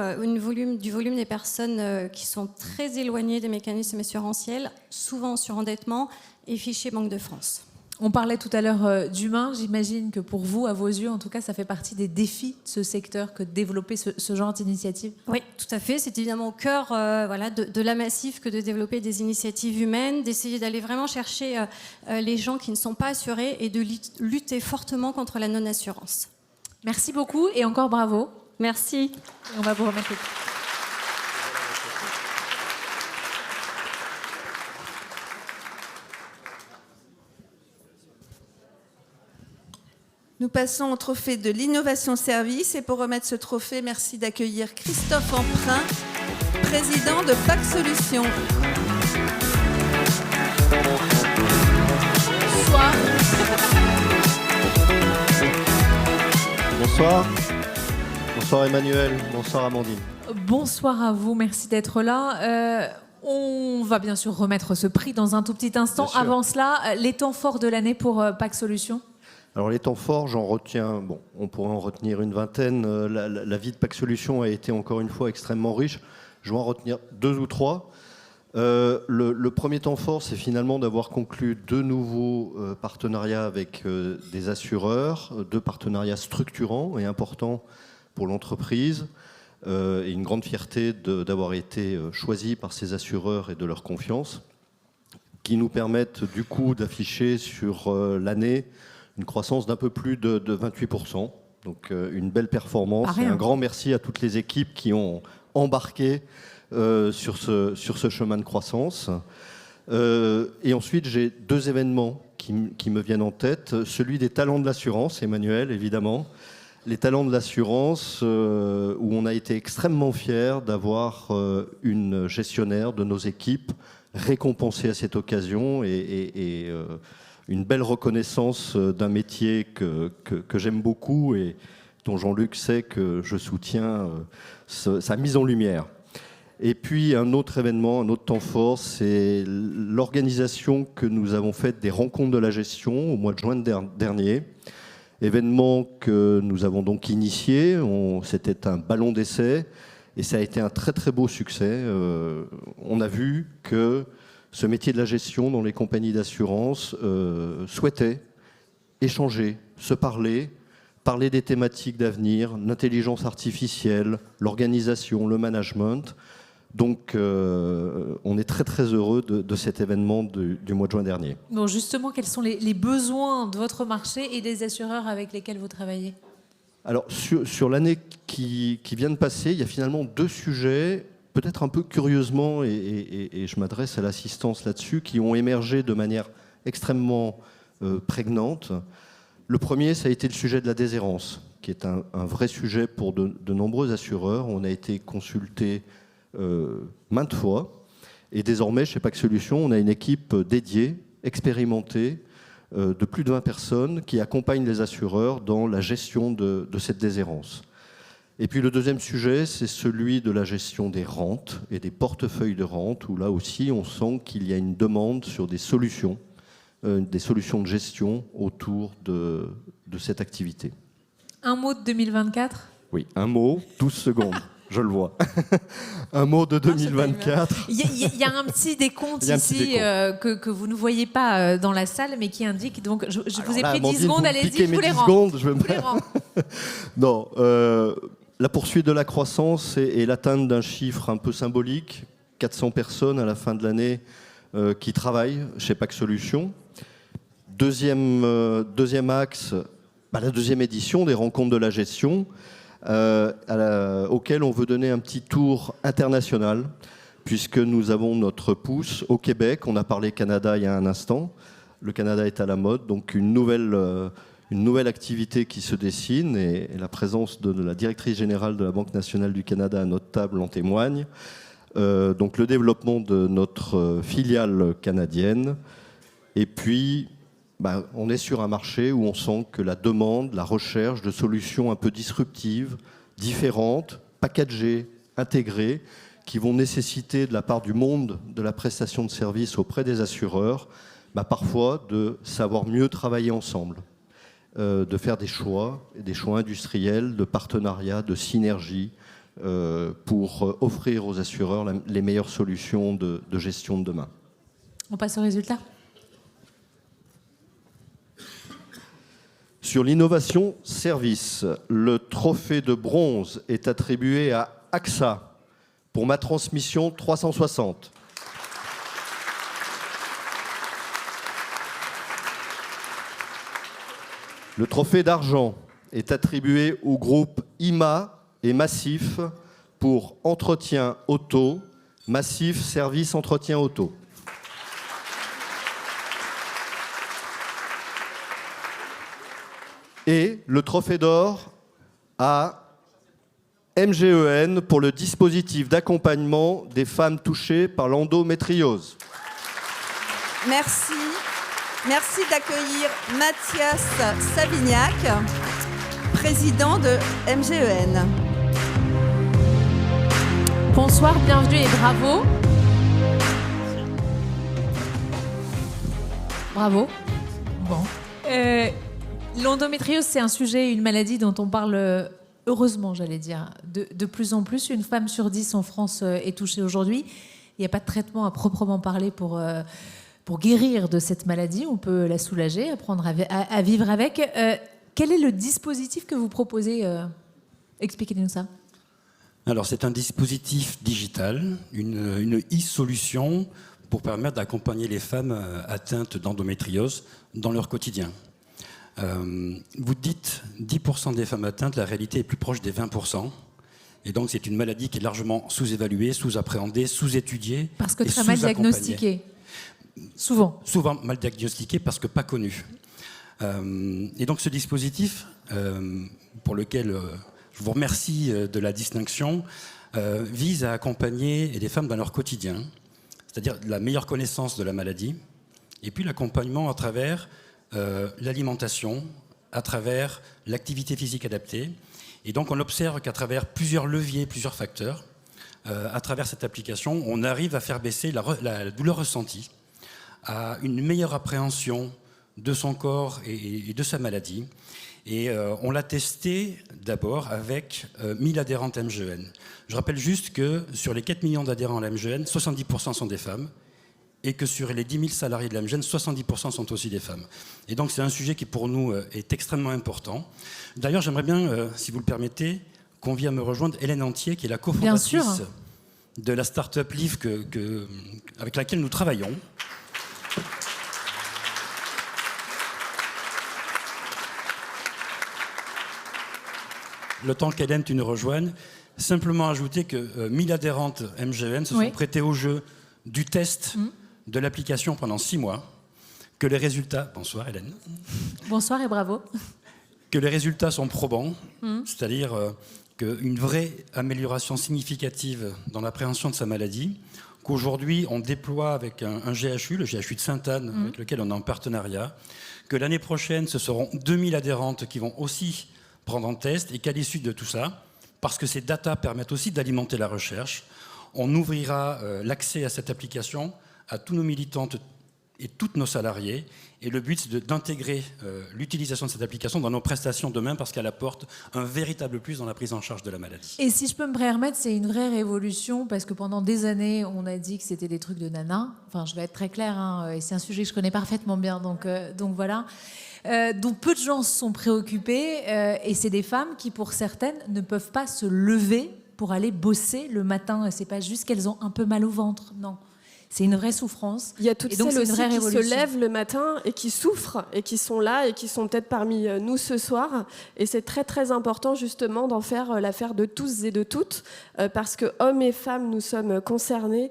des personnes qui sont très éloignées des mécanismes assurantiels, souvent en surendettement et fichés Banque de France. On parlait tout à l'heure d'humain. J'imagine que pour vous, à vos yeux, en tout cas, ça fait partie des défis de ce secteur que de développer ce genre d'initiative. Oui, tout à fait. C'est évidemment au cœur de la Massif que de développer des initiatives humaines, d'essayer d'aller vraiment chercher les gens qui ne sont pas assurés et de lutter fortement contre la non-assurance. Merci beaucoup et encore bravo. Merci. Et on va vous remettre. Nous passons au trophée de l'innovation service. Et pour remettre ce trophée, merci d'accueillir Christophe Emprunt, président de PAC Solutions. Bonsoir. Bonsoir. Bonsoir Emmanuel. Bonsoir Amandine. Bonsoir à vous. Merci d'être là. On va bien sûr remettre ce prix dans un tout petit instant. Avant cela, les temps forts de l'année pour PAC Solutions. Alors les temps forts, j'en retiens, on pourrait en retenir une vingtaine. La vie de PAC Solutions a été encore une fois extrêmement riche. Je vais en retenir 2 ou 3. Le premier temps fort, c'est finalement d'avoir conclu 2 nouveaux partenariats avec des assureurs, 2 partenariats structurants et importants pour l'entreprise, et une grande fierté d'avoir été choisi par ces assureurs et de leur confiance, qui nous permettent du coup d'afficher sur l'année une croissance d'un peu plus de 28%. Donc une belle performance. Et un grand merci à toutes les équipes qui ont embarqué sur ce chemin de croissance. Et ensuite, j'ai 2 événements qui me viennent en tête. Celui des talents de l'assurance, Emmanuel, évidemment. Les talents de l'assurance, où on a été extrêmement fiers d'avoir une gestionnaire de nos équipes récompensée à cette occasion et une belle reconnaissance d'un métier que j'aime beaucoup et dont Jean-Luc sait que je soutiens sa mise en lumière. Et puis un autre événement, un autre temps fort, c'est l'organisation que nous avons faite des rencontres de la gestion au mois de juin dernier. Événement que nous avons donc initié, c'était un ballon d'essai et ça a été un très très beau succès. On a vu que ce métier de la gestion dans les compagnies d'assurance souhaitait échanger, se parler des thématiques d'avenir, l'intelligence artificielle, l'organisation, le management. Donc on est très très heureux de cet événement du mois de juin dernier. Bon, justement, quels sont les besoins de votre marché et des assureurs avec lesquels vous travaillez ? Alors sur l'année qui vient de passer, il y a finalement 2 sujets, peut-être un peu curieusement, et je m'adresse à l'assistance là-dessus, qui ont émergé de manière extrêmement prégnante. Le premier, ça a été le sujet de la déshérence, qui est un vrai sujet pour de nombreux assureurs. On a été consultés maintes fois. Et désormais, chez Pax Solutions, on a une équipe dédiée, expérimentée, de plus de 20 personnes qui accompagnent les assureurs dans la gestion de cette déshérence. Et puis le deuxième sujet, c'est celui de la gestion des rentes et des portefeuilles de rente, où là aussi, on sent qu'il y a une demande sur des solutions de gestion autour de cette activité. Un mot de 2024 ? Oui, un mot, 12 secondes. Je le vois. Un mot de 2024. Il y a un petit décompte ici que vous ne voyez pas dans la salle, mais qui indique. Donc, je vous ai pris 10 secondes. Allez-y, je vous les rends. Non, la poursuite de la croissance et l'atteinte d'un chiffre un peu symbolique, 400 personnes à la fin de l'année qui travaillent chez Pax Solutions. Deuxième axe, la deuxième édition des rencontres de la gestion. Auquel on veut donner un petit tour international, puisque nous avons notre pouce au Québec. On a parlé Canada il y a un instant. Le Canada est à la mode, donc une nouvelle activité qui se dessine, et la présence de la directrice générale de la Banque nationale du Canada à notre table en témoigne. Donc le développement de notre filiale canadienne. Et puis, on est sur un marché où on sent que la demande, la recherche de solutions un peu disruptives, différentes, packagées, intégrées, qui vont nécessiter de la part du monde de la prestation de services auprès des assureurs, parfois de savoir mieux travailler ensemble, de faire des choix industriels, de partenariat, de synergie, pour offrir aux assureurs les meilleures solutions de gestion de demain. On passe au résultat. Sur l'innovation service, le trophée de bronze est attribué à AXA pour ma transmission 360. Le trophée d'argent est attribué au groupe IMA et Massif pour entretien auto, Massif service entretien auto. Et le trophée d'or à MGEN pour le dispositif d'accompagnement des femmes touchées par l'endométriose. Merci. Merci d'accueillir Mathias Savignac, président de MGEN. Bonsoir, bienvenue et bravo. Bravo. Bon. L'endométriose, c'est un sujet, une maladie dont on parle, heureusement, j'allais dire, de plus en plus. Une femme sur 10 en France est touchée aujourd'hui. Il n'y a pas de traitement à proprement parler pour guérir de cette maladie. On peut la soulager, apprendre à vivre avec. Quel est le dispositif que vous proposez ? Expliquez-nous ça. Alors, c'est un dispositif digital, une e-solution pour permettre d'accompagner les femmes atteintes d'endométriose dans leur quotidien. Vous dites 10% des femmes atteintes, la réalité est plus proche des 20%. Et donc, c'est une maladie qui est largement sous-évaluée, sous-appréhendée, sous-étudiée. Parce que et très mal sous-accompagnée. diagnostiquée. Souvent. Souvent mal diagnostiquée parce que pas connue. Et donc, ce dispositif, pour lequel je vous remercie de la distinction, vise à accompagner les femmes dans leur quotidien, c'est-à-dire la meilleure connaissance de la maladie, et puis l'accompagnement à travers l'alimentation, à travers l'activité physique adaptée. Et donc on observe qu'à travers plusieurs leviers, plusieurs facteurs, à travers cette application, on arrive à faire baisser la douleur ressentie, à une meilleure appréhension de son corps et de sa maladie. Et on l'a testé d'abord avec 1000 adhérentes MGN. Je rappelle juste que sur les 4 millions d'adhérents à la MGN, 70% sont des femmes, et que sur les 10 000 salariés de la MGN, 70% sont aussi des femmes. Et donc c'est un sujet qui pour nous est extrêmement important. D'ailleurs, j'aimerais bien, si vous le permettez, convier à me rejoindre Hélène Antier, qui est la cofondatrice de la start-up Live avec laquelle nous travaillons. Le temps qu'Hélène, tu nous rejoignes, simplement ajouter que 1000 adhérentes MGN se sont prêtées au jeu du test de l'application pendant 6 mois, que les résultats... Bonsoir Hélène. Bonsoir et bravo. Que les résultats sont probants, c'est-à-dire qu'une vraie amélioration significative dans l'appréhension de sa maladie, qu'aujourd'hui on déploie avec un GHU, le GHU de Sainte-Anne, avec lequel on est en partenariat, que l'année prochaine ce seront 2000 adhérentes qui vont aussi prendre en test, et qu'à l'issue de tout ça, parce que ces datas permettent aussi d'alimenter la recherche, on ouvrira l'accès à cette application à tous nos militantes et toutes nos salariés. Et le but, c'est d'intégrer l'utilisation de cette application dans nos prestations demain, parce qu'elle apporte un véritable plus dans la prise en charge de la maladie. Et si je peux me permettre, c'est une vraie révolution, parce que pendant des années, on a dit que c'était des trucs de nana. Enfin, je vais être très claire, hein, et c'est un sujet que je connais parfaitement bien, donc voilà. Dont peu de gens se sont préoccupés, et c'est des femmes qui, pour certaines, ne peuvent pas se lever pour aller bosser le matin. C'est pas juste qu'elles ont un peu mal au ventre, non. C'est une vraie souffrance. Il y a toutes et donc, celles aussi qui révolution. se lèvent le matin et qui souffrent et qui sont là et qui sont peut-être parmi nous ce soir. Et c'est très très important justement d'en faire l'affaire de tous et de toutes, parce que hommes et femmes, nous sommes concernés.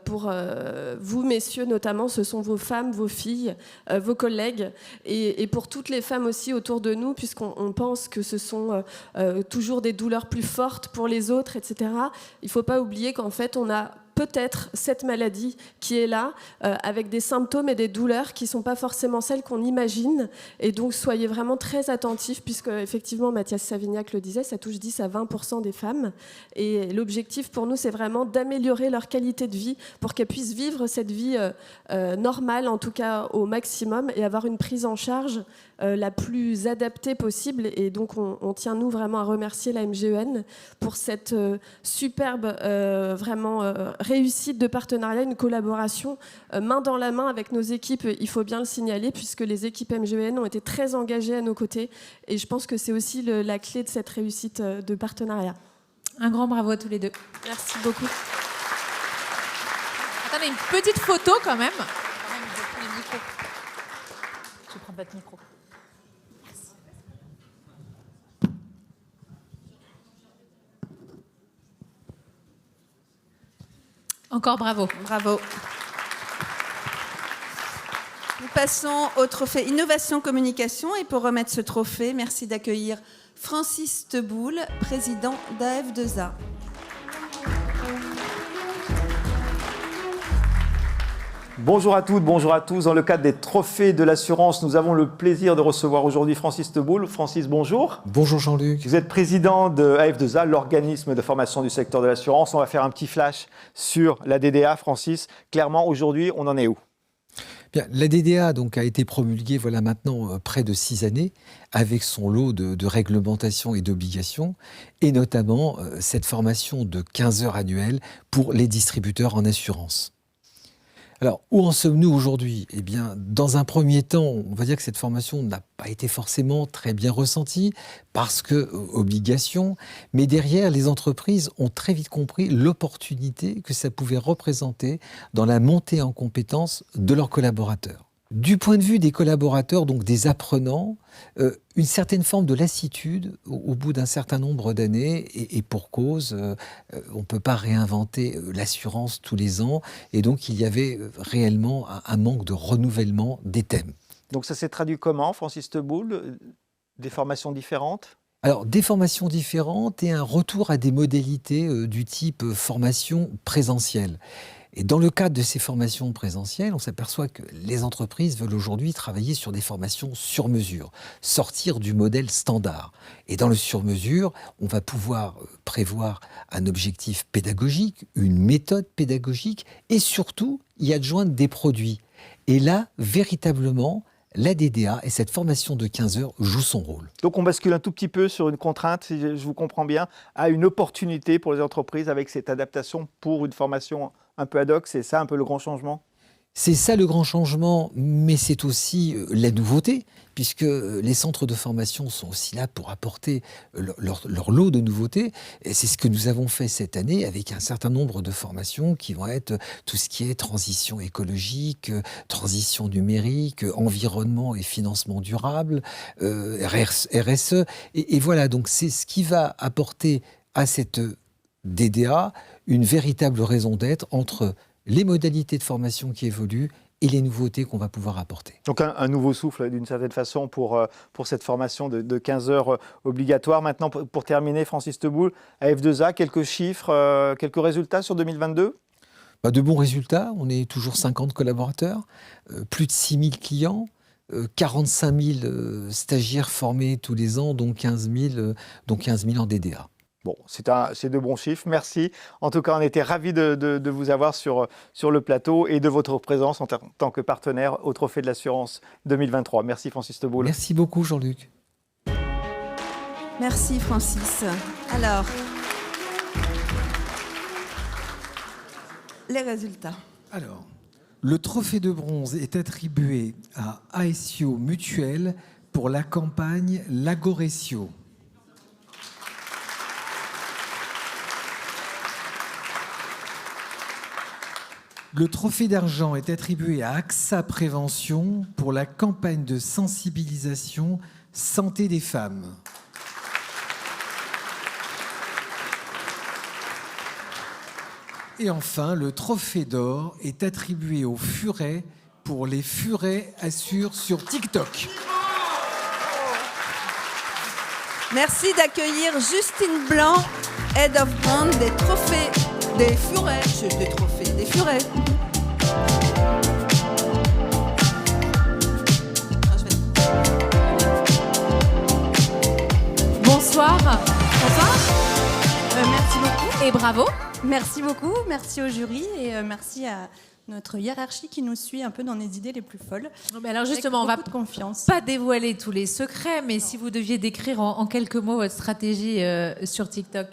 Pour vous, messieurs, notamment, ce sont vos femmes, vos filles, vos collègues, et pour toutes les femmes aussi autour de nous, puisqu'on pense que ce sont toujours des douleurs plus fortes pour les autres, etc. Il ne faut pas oublier qu'en fait, on a peut-être cette maladie qui est là, avec des symptômes et des douleurs qui ne sont pas forcément celles qu'on imagine. Et donc, soyez vraiment très attentifs, puisque, effectivement, Mathias Savignac le disait, ça touche 10 à 20% des femmes. Et l'objectif pour nous, c'est vraiment d'améliorer leur qualité de vie pour qu'elles puissent vivre cette vie normale, en tout cas au maximum, et avoir une prise en charge la plus adaptée possible. Et donc, on tient, nous, vraiment à remercier la MGEN pour cette superbe, vraiment réussite de partenariat, une collaboration main dans la main avec nos équipes, il faut bien le signaler, puisque les équipes MGEN ont été très engagées à nos côtés. Et je pense que c'est aussi la clé de cette réussite de partenariat. Un grand bravo à tous les deux. Merci beaucoup. Attendez, une petite photo quand même. Je prends votre micro. Encore bravo. Bravo. Nous passons au trophée Innovation Communication. Et pour remettre ce trophée, merci d'accueillir Francis Teboul, président d'AF2A. Bonjour à toutes, bonjour à tous. Dans le cadre des trophées de l'assurance, nous avons le plaisir de recevoir aujourd'hui Francis Teboul. Francis, bonjour. Bonjour Jean-Luc. Vous êtes président de AF2A, l'organisme de formation du secteur de l'assurance. On va faire un petit flash sur la DDA, Francis. Clairement, aujourd'hui, on en est où ? Bien, la DDA donc, a été promulguée voilà, maintenant près de 6 années avec son lot de réglementations et d'obligations, et notamment cette formation de 15 heures annuelles pour les distributeurs en assurance. Alors, où en sommes-nous aujourd'hui ? Eh bien, dans un premier temps, on va dire que cette formation n'a pas été forcément très bien ressentie parce que obligation, mais derrière, les entreprises ont très vite compris l'opportunité que ça pouvait représenter dans la montée en compétences de leurs collaborateurs. Du point de vue des collaborateurs, donc des apprenants, une certaine forme de lassitude au bout d'un certain nombre d'années, et pour cause, on ne peut pas réinventer l'assurance tous les ans, et donc il y avait réellement un manque de renouvellement des thèmes. Donc ça s'est traduit comment, Francis Teboul? Des formations différentes? Alors, des formations différentes et un retour à des modalités du type formation présentielle. Et dans le cadre de ces formations présentielles, on s'aperçoit que les entreprises veulent aujourd'hui travailler sur des formations sur mesure, sortir du modèle standard. Et dans le sur mesure, on va pouvoir prévoir un objectif pédagogique, une méthode pédagogique et surtout y adjoindre des produits. Et là, véritablement, la DDA et cette formation de 15 heures joue son rôle. Donc on bascule un tout petit peu sur une contrainte, si je vous comprends bien, à une opportunité pour les entreprises avec cette adaptation pour une formation un peu ad hoc. C'est ça un peu le grand changement? C'est ça le grand changement, mais c'est aussi la nouveauté, puisque les centres de formation sont aussi là pour apporter leur lot de nouveautés. Et c'est ce que nous avons fait cette année avec un certain nombre de formations qui vont être tout ce qui est transition écologique, transition numérique, environnement et financement durable, RSE. Et voilà, donc c'est ce qui va apporter à cette DDA une véritable raison d'être entre les modalités de formation qui évoluent et les nouveautés qu'on va pouvoir apporter. Donc un nouveau souffle d'une certaine façon pour cette formation de 15 heures obligatoire. Maintenant, pour terminer, Francis Teboul, à F2A, quelques chiffres, quelques résultats sur 2022? De bons résultats, on est toujours 50 collaborateurs, plus de 6 000 clients, 45 000 stagiaires formés tous les ans, dont 15 000 en DDA. Bon, c'est de bons chiffres, merci. En tout cas, on était ravis de vous avoir sur le plateau et de votre présence en tant que partenaire au Trophée de l'Assurance 2023. Merci Francis Teboul. Merci beaucoup Jean-Luc. Merci Francis. Alors, les résultats. Alors, le Trophée de bronze est attribué à ASIO Mutuel pour la campagne Lagoretio. Le trophée d'argent est attribué à AXA Prévention pour la campagne de sensibilisation santé des femmes. Et enfin, le trophée d'or est attribué au Furet pour les Furets assurent sur TikTok. Merci d'accueillir Justine Blanc, Head of Brand des trophées des Furets. Des trophées des Furets. Bonsoir. Bonsoir. Merci beaucoup. Et bravo. Merci beaucoup. Merci au jury et merci à notre hiérarchie qui nous suit un peu dans les idées les plus folles. Mais alors justement, on va pas dévoiler tous les secrets, mais si vous deviez décrire en quelques mots votre stratégie sur TikTok.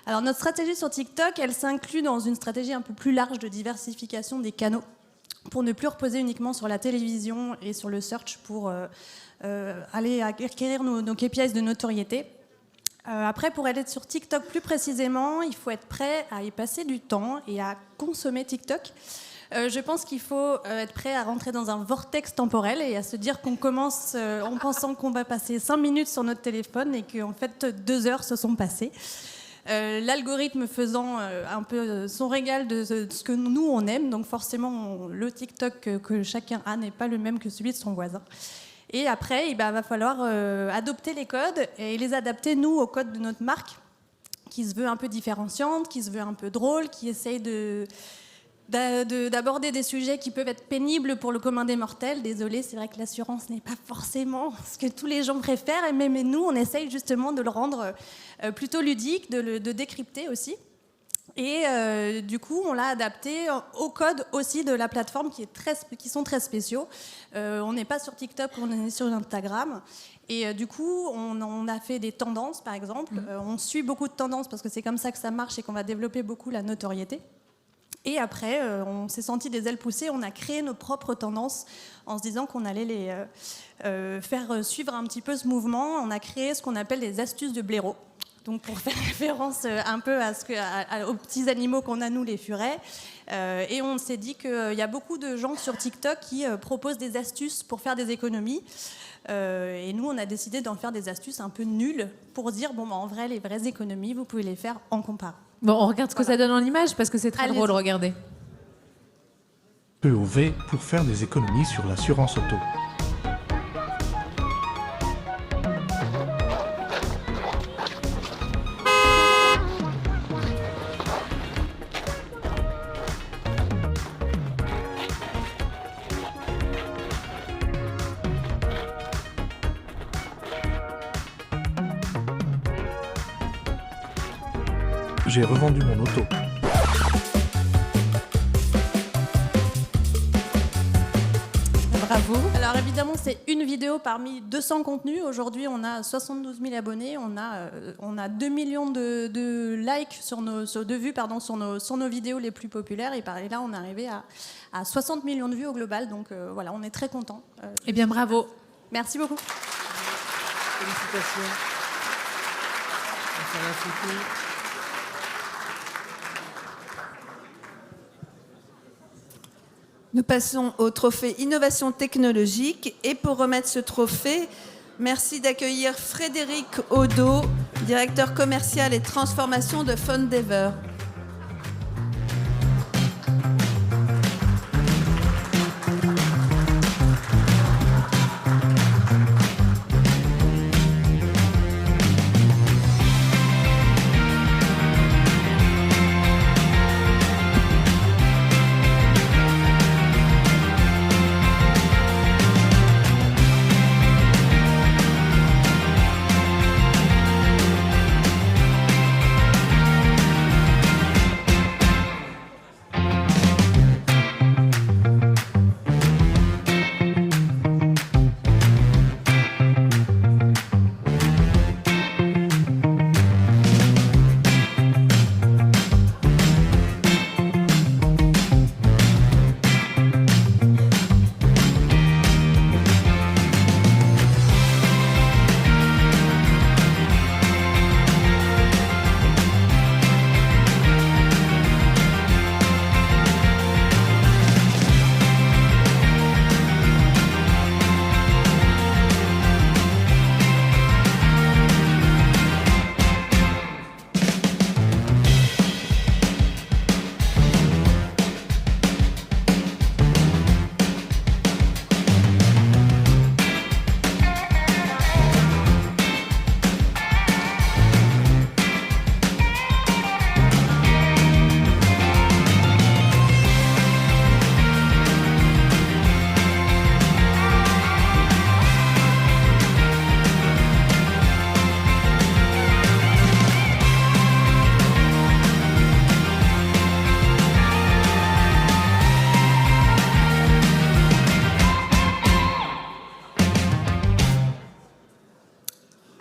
Alors notre stratégie sur TikTok, elle s'inclut dans une stratégie un peu plus large de diversification des canaux pour ne plus reposer uniquement sur la télévision et sur le search pour aller acquérir nos KPIs de notoriété. Après, pour aller sur TikTok plus précisément, il faut être prêt à y passer du temps et à consommer TikTok. Je pense qu'il faut être prêt à rentrer dans un vortex temporel et à se dire qu'on commence en pensant qu'on va passer 5 minutes sur notre téléphone et qu'en fait 2 heures se sont passées. L'algorithme faisant un peu son régal de ce que nous on aime, donc forcément le TikTok que chacun a n'est pas le même que celui de son voisin. Et après, il va falloir adopter les codes et les adapter nous aux codes de notre marque, qui se veut un peu différenciante, qui se veut un peu drôle, qui essaye d'aborder des sujets qui peuvent être pénibles pour le commun des mortels. Désolée, c'est vrai que l'assurance n'est pas forcément ce que tous les gens préfèrent, mais nous, on essaye justement de le rendre plutôt ludique, de décrypter aussi. Et du coup, on l'a adapté aux codes aussi de la plateforme qui sont très spéciaux. On n'est pas sur TikTok, on est sur Instagram. Et du coup, on a fait des tendances, par exemple. On suit beaucoup de tendances parce que c'est comme ça que ça marche et qu'on va développer beaucoup la notoriété. Et après, on s'est senti des ailes poussées, on a créé nos propres tendances en se disant qu'on allait les faire suivre un petit peu ce mouvement. On a créé ce qu'on appelle des astuces de blaireau. Donc pour faire référence un peu aux petits animaux qu'on a, nous, les furets. Et on s'est dit qu'il y a beaucoup de gens sur TikTok qui proposent des astuces pour faire des économies. Et nous, on a décidé d'en faire des astuces un peu nulles pour dire, en vrai, les vraies économies, vous pouvez les faire en comparant. Bon, on regarde ce que ça donne en image parce que c'est très drôle, regardez. EOV pour faire des économies sur l'assurance auto. J'ai revendu mon auto. Bravo. Alors évidemment, c'est une vidéo parmi 200 contenus. Aujourd'hui, on a 72 000 abonnés. On a 2 millions de likes de vues sur nos vidéos les plus populaires. Et là, on est arrivé à 60 millions de vues au global. Donc voilà, on est très contents. Eh bien, bravo. Merci beaucoup. Félicitations. Nous passons au trophée Innovation technologique. Et pour remettre ce trophée, merci d'accueillir Frédéric Odo, directeur commercial et transformation de Fondever.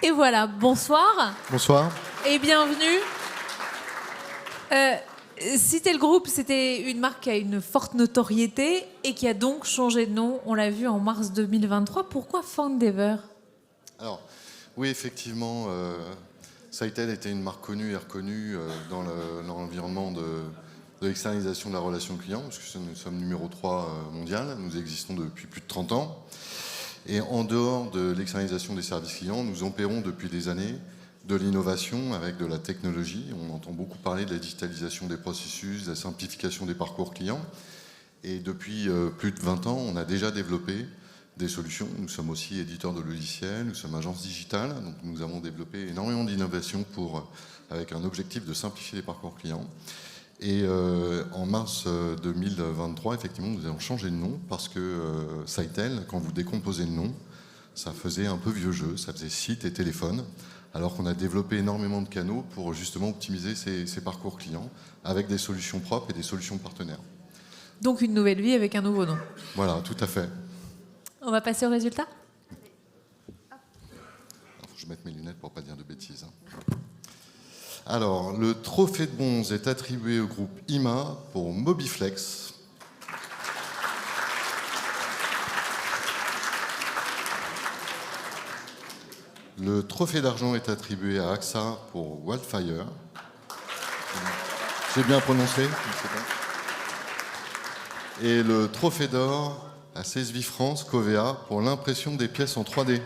Et voilà, bonsoir. Bonsoir. Et bienvenue. Citer le groupe, c'était une marque qui a une forte notoriété et qui a donc changé de nom, on l'a vu en mars 2023. Pourquoi Fondever ? Alors, oui, effectivement, Sitel était une marque connue et reconnue dans l'environnement de l'externalisation de la relation client, parce que nous sommes numéro 3 mondial, nous existons depuis plus de 30 ans. Et en dehors de l'externalisation des services clients, nous opérons depuis des années de l'innovation avec de la technologie. On entend beaucoup parler de la digitalisation des processus, de la simplification des parcours clients. Et depuis plus de 20 ans, on a déjà développé des solutions. Nous sommes aussi éditeurs de logiciels, nous sommes agence digitale, donc nous avons développé énormément d'innovations avec un objectif de simplifier les parcours clients. Et en mars 2023, effectivement, nous avons changé de nom parce que Sitel, quand vous décomposez le nom, ça faisait un peu vieux jeu, ça faisait site et téléphone, alors qu'on a développé énormément de canaux pour justement optimiser ces parcours clients avec des solutions propres et des solutions partenaires. Donc une nouvelle vie avec un nouveau nom. Voilà, tout à fait. On va passer au résultat ? Je vais mettre mes lunettes pour ne pas dire de bêtises. Alors, le trophée de bronze est attribué au groupe IMA pour Mobiflex. Le trophée d'argent est attribué à AXA pour Wildfire. J'ai bien prononcé, je ne sais pas. Et le trophée d'or à CSV France, Covea, pour l'impression des pièces en 3D.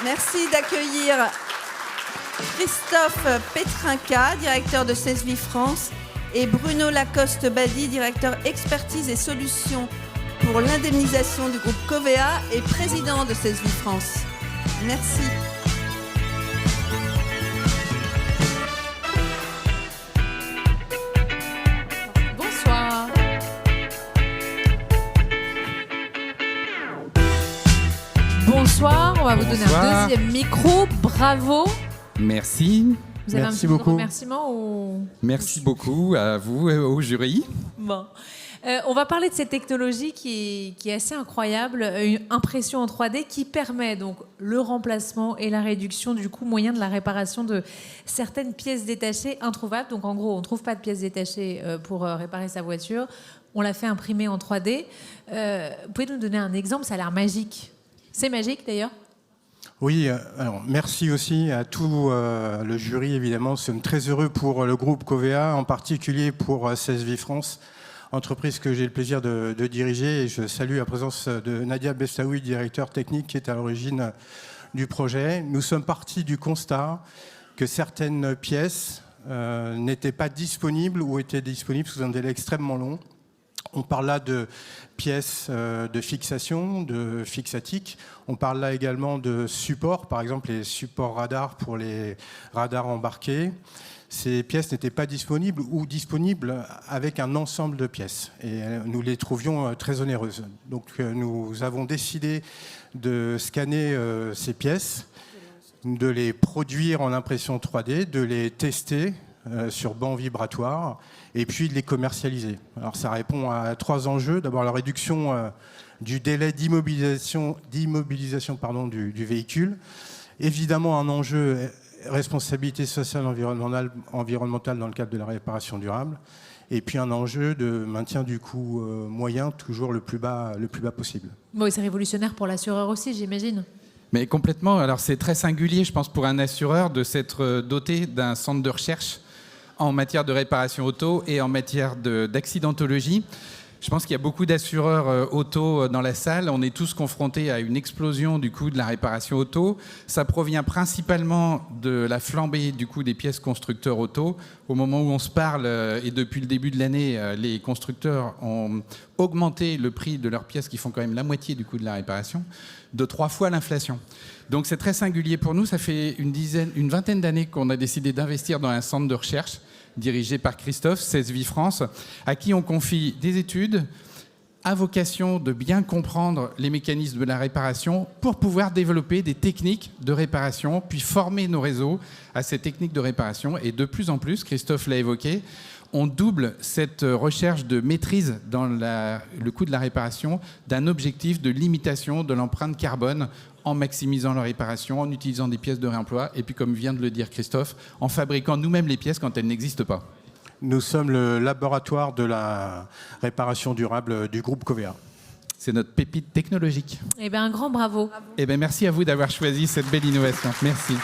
Merci d'accueillir Christophe Petrinca, directeur de CSV France, et Bruno Lacoste-Badi, directeur expertise et solutions pour l'indemnisation du groupe Covea et président de CSV France. Merci. Bonsoir. Bonsoir, on va vous donner un deuxième micro. Bravo. Merci. Vous avez Merci un petit beaucoup. remerciement ou... Merci beaucoup à vous et au jury. Bon. On va parler de cette technologie qui est assez incroyable, une impression en 3D qui permet donc le remplacement et la réduction du coût moyen de la réparation de certaines pièces détachées introuvables. Donc en gros, on ne trouve pas de pièces détachées pour réparer sa voiture. On l'a fait imprimer en 3D. Vous pouvez nous donner un exemple? Ça a l'air magique. C'est magique d'ailleurs? Oui, alors merci aussi à tout le jury, évidemment. Nous sommes très heureux pour le groupe Covea, en particulier pour CSV France, entreprise que j'ai le plaisir de diriger. Et je salue la présence de Nadia Bessaoui, directeur technique, qui est à l'origine du projet. Nous sommes partis du constat que certaines pièces n'étaient pas disponibles ou étaient disponibles sous un délai extrêmement long. On parle là de pièces de fixation, de fixatique. On parle là également de supports, par exemple les supports radars pour les radars embarqués. Ces pièces n'étaient pas disponibles ou disponibles avec un ensemble de pièces. Et nous les trouvions très onéreuses. Donc nous avons décidé de scanner ces pièces, de les produire en impression 3D, de les tester sur banc vibratoire et puis de les commercialiser. Alors ça répond à 3 enjeux. D'abord la réduction du délai d'immobilisation du véhicule. Évidemment un enjeu responsabilité sociale environnementale dans le cadre de la réparation durable. Et puis un enjeu de maintien du coût moyen toujours le plus bas possible. Bon, c'est révolutionnaire pour l'assureur aussi, j'imagine. Mais complètement. Alors c'est très singulier, je pense, pour un assureur de s'être doté d'un centre de recherche en matière de réparation auto et en matière d'accidentologie. Je pense qu'il y a beaucoup d'assureurs auto dans la salle. On est tous confrontés à une explosion du coût de la réparation auto. Ça provient principalement de la flambée du coût des pièces constructeurs auto. Au moment où on se parle, et depuis le début de l'année, les constructeurs ont augmenté le prix de leurs pièces qui font quand même la moitié du coût de la réparation, de 3 fois l'inflation. Donc c'est très singulier pour nous. Ça fait une vingtaine d'années qu'on a décidé d'investir dans un centre de recherche dirigé par Christophe, CSV France, à qui on confie des études à vocation de bien comprendre les mécanismes de la réparation pour pouvoir développer des techniques de réparation, puis former nos réseaux à ces techniques de réparation. Et de plus en plus, Christophe l'a évoqué, on double cette recherche de maîtrise dans le coût de la réparation d'un objectif de limitation de l'empreinte carbone en maximisant la réparation, en utilisant des pièces de réemploi et puis, comme vient de le dire Christophe, en fabriquant nous-mêmes les pièces quand elles n'existent pas. Nous sommes le laboratoire de la réparation durable du groupe Covea. C'est notre pépite technologique. Eh bien, un grand bravo. Eh bien, merci à vous d'avoir choisi cette belle innovation. Merci.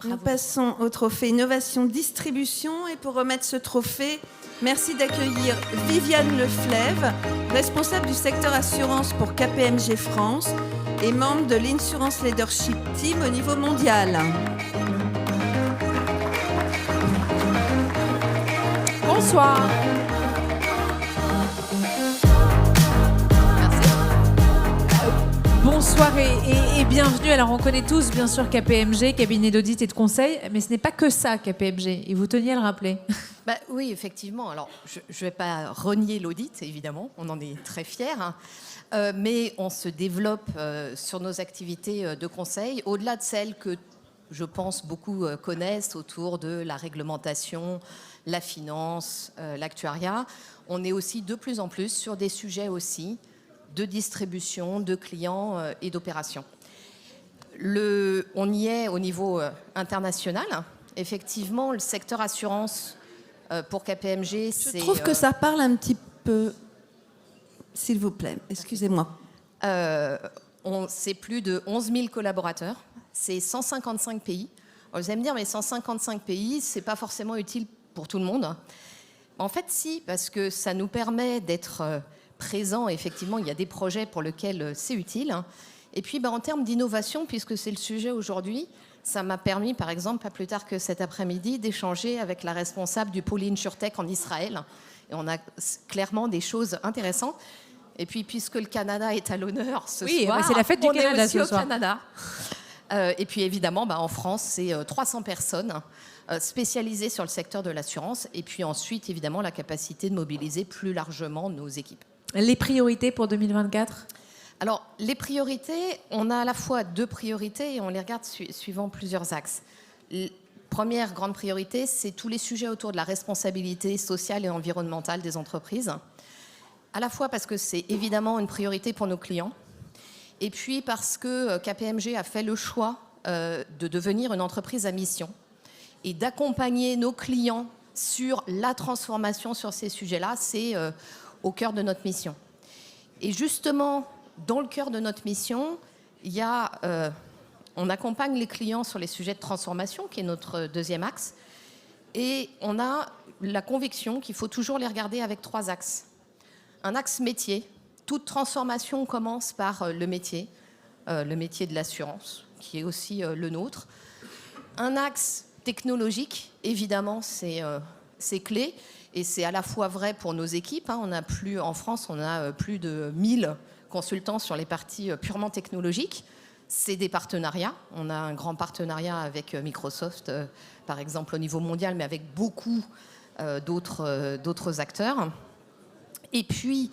Nous passons au trophée Innovation Distribution. Et pour remettre ce trophée, merci d'accueillir Viviane Leflève, responsable du secteur assurance pour KPMG France et membre de l'Insurance Leadership Team au niveau mondial. Bonsoir. Bonsoir et bienvenue. Alors on connaît tous bien sûr KPMG, cabinet d'audit et de conseil, mais ce n'est pas que ça KPMG, et vous teniez à le rappeler. Oui, effectivement. Alors je ne vais pas renier l'audit, évidemment, on en est très fiers, hein. Mais on se développe sur nos activités de conseil, au-delà de celles que je pense beaucoup connaissent autour de la réglementation, la finance, l'actuariat. On est aussi de plus en plus sur des sujets aussi de distribution, de clients et d'opérations. On y est au niveau international. Effectivement, le secteur assurance pour KPMG, c'est... Je trouve que ça parle un petit peu, s'il vous plaît, excusez-moi. C'est plus de 11 000 collaborateurs, c'est 155 pays. Alors, vous allez me dire, mais 155 pays, c'est pas forcément utile pour tout le monde. En fait, si, parce que ça nous permet d'être présents. Effectivement, il y a des projets pour lesquels c'est utile. Et puis, en termes d'innovation, puisque c'est le sujet aujourd'hui, ça m'a permis, par exemple, pas plus tard que cet après-midi, d'échanger avec la responsable du pôle InsurTech en Israël. Et on a clairement des choses intéressantes. Et puis, puisque le Canada est à l'honneur ce soir, c'est la fête du Canada on est aussi ce au soir. Canada. Et puis, évidemment, en France, c'est 300 personnes spécialisées sur le secteur de l'assurance. Et puis ensuite, évidemment, la capacité de mobiliser plus largement nos équipes. Les priorités pour 2024 ? Alors, les priorités, on a à la fois 2 priorités et on les regarde suivant plusieurs axes. Première grande priorité, c'est tous les sujets autour de la responsabilité sociale et environnementale des entreprises. À la fois parce que c'est évidemment une priorité pour nos clients, et puis parce que KPMG a fait le choix de devenir une entreprise à mission et d'accompagner nos clients sur la transformation sur ces sujets-là, c'est au cœur de notre mission. Et justement, dans le cœur de notre mission, on accompagne les clients sur les sujets de transformation, qui est notre deuxième axe, et on a la conviction qu'il faut toujours les regarder avec 3 axes. Un axe métier. Toute transformation commence par le métier de l'assurance, qui est aussi le nôtre. Un axe technologique, évidemment, c'est clé, et c'est à la fois vrai pour nos équipes. En France, on a plus de 1000 consultants sur les parties purement technologiques. C'est des partenariats. On a un grand partenariat avec Microsoft, par exemple, au niveau mondial, mais avec beaucoup d'autres acteurs. Et puis,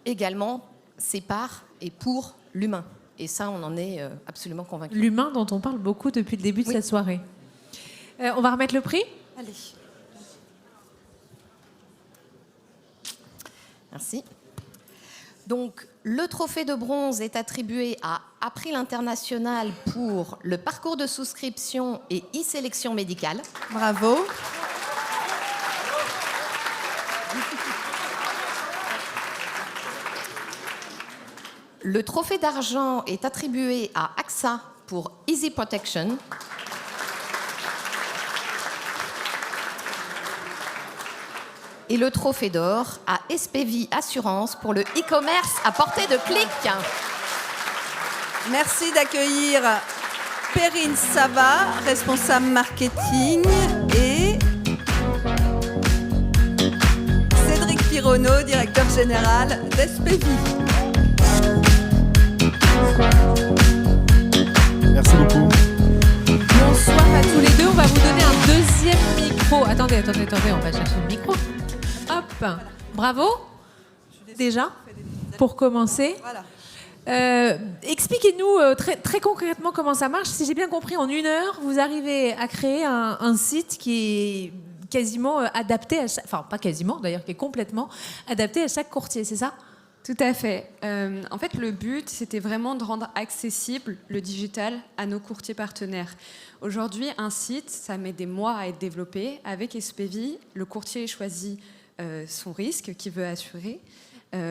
également, c'est par et pour l'humain. Et ça, on en est absolument convaincus. L'humain dont on parle beaucoup depuis le début de cette soirée. On va remettre le prix ? Allez. Merci. Donc, le trophée de bronze est attribué à April International pour le parcours de souscription et e-sélection médicale. Bravo. Le trophée d'argent est attribué à AXA pour Easy Protection. Et le trophée d'or à SPV Assurance pour le e-commerce à portée de clic. Merci d'accueillir Perrine Sava, responsable marketing, et Cédric Pironneau, directeur général d'SPV. Merci beaucoup. Bonsoir à tous les deux. On va vous donner un deuxième micro. Attendez, on va chercher le micro. Hop, bravo. Déjà, pour commencer. Expliquez-nous très concrètement comment ça marche. Si j'ai bien compris, en 1 heure, vous arrivez à créer un site qui est quasiment adapté à chaque... Enfin, pas quasiment, d'ailleurs, qui est complètement adapté à chaque courtier, c'est ça ? Tout à fait. En fait, le but, c'était vraiment de rendre accessible le digital à nos courtiers partenaires. Aujourd'hui, un site, ça met des mois à être développé. Avec SPV, le courtier choisit son risque qu'il veut assurer,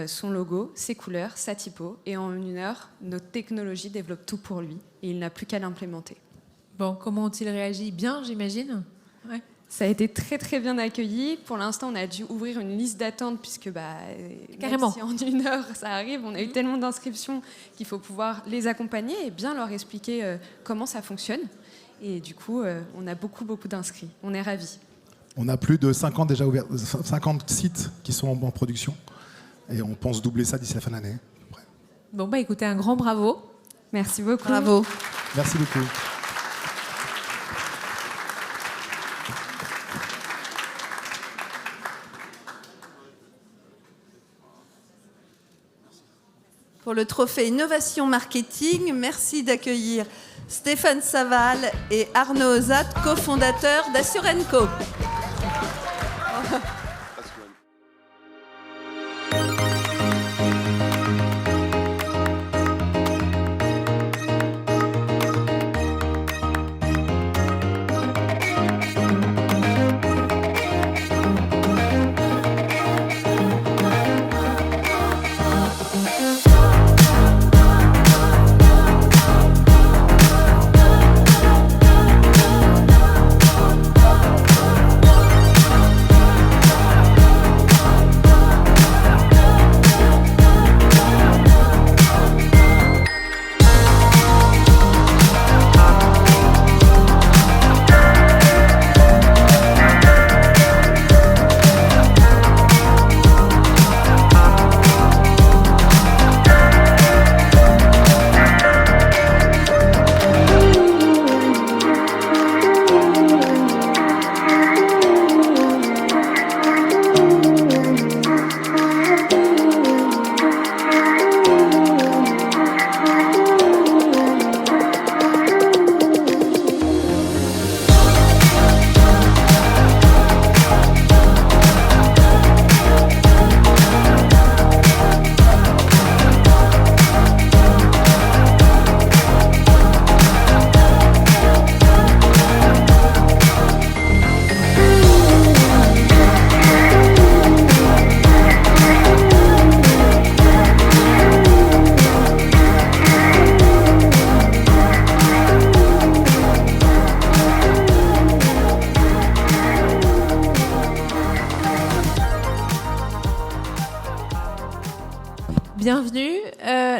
son logo, ses couleurs, sa typo. Et en 1 heure, notre technologie développe tout pour lui. Et il n'a plus qu'à l'implémenter. Bon, comment ont-ils réagi ? Bien, j'imagine ? Ouais. Ça a été très très bien accueilli. Pour l'instant, on a dû ouvrir une liste d'attente puisque carrément, même si en 1 heure ça arrive, on a eu tellement d'inscriptions qu'il faut pouvoir les accompagner et bien leur expliquer comment ça fonctionne. Et du coup, on a beaucoup d'inscrits. On est ravis. On a plus de 50 déjà ouverts, 50 sites qui sont en production et on pense doubler ça d'ici la fin de l'année. Bon, écoutez, un grand bravo. Merci beaucoup. Bravo. Merci beaucoup. Pour le trophée Innovation Marketing, merci d'accueillir Stéphane Saval et Arnaud Ozat, cofondateurs d'Assurenco.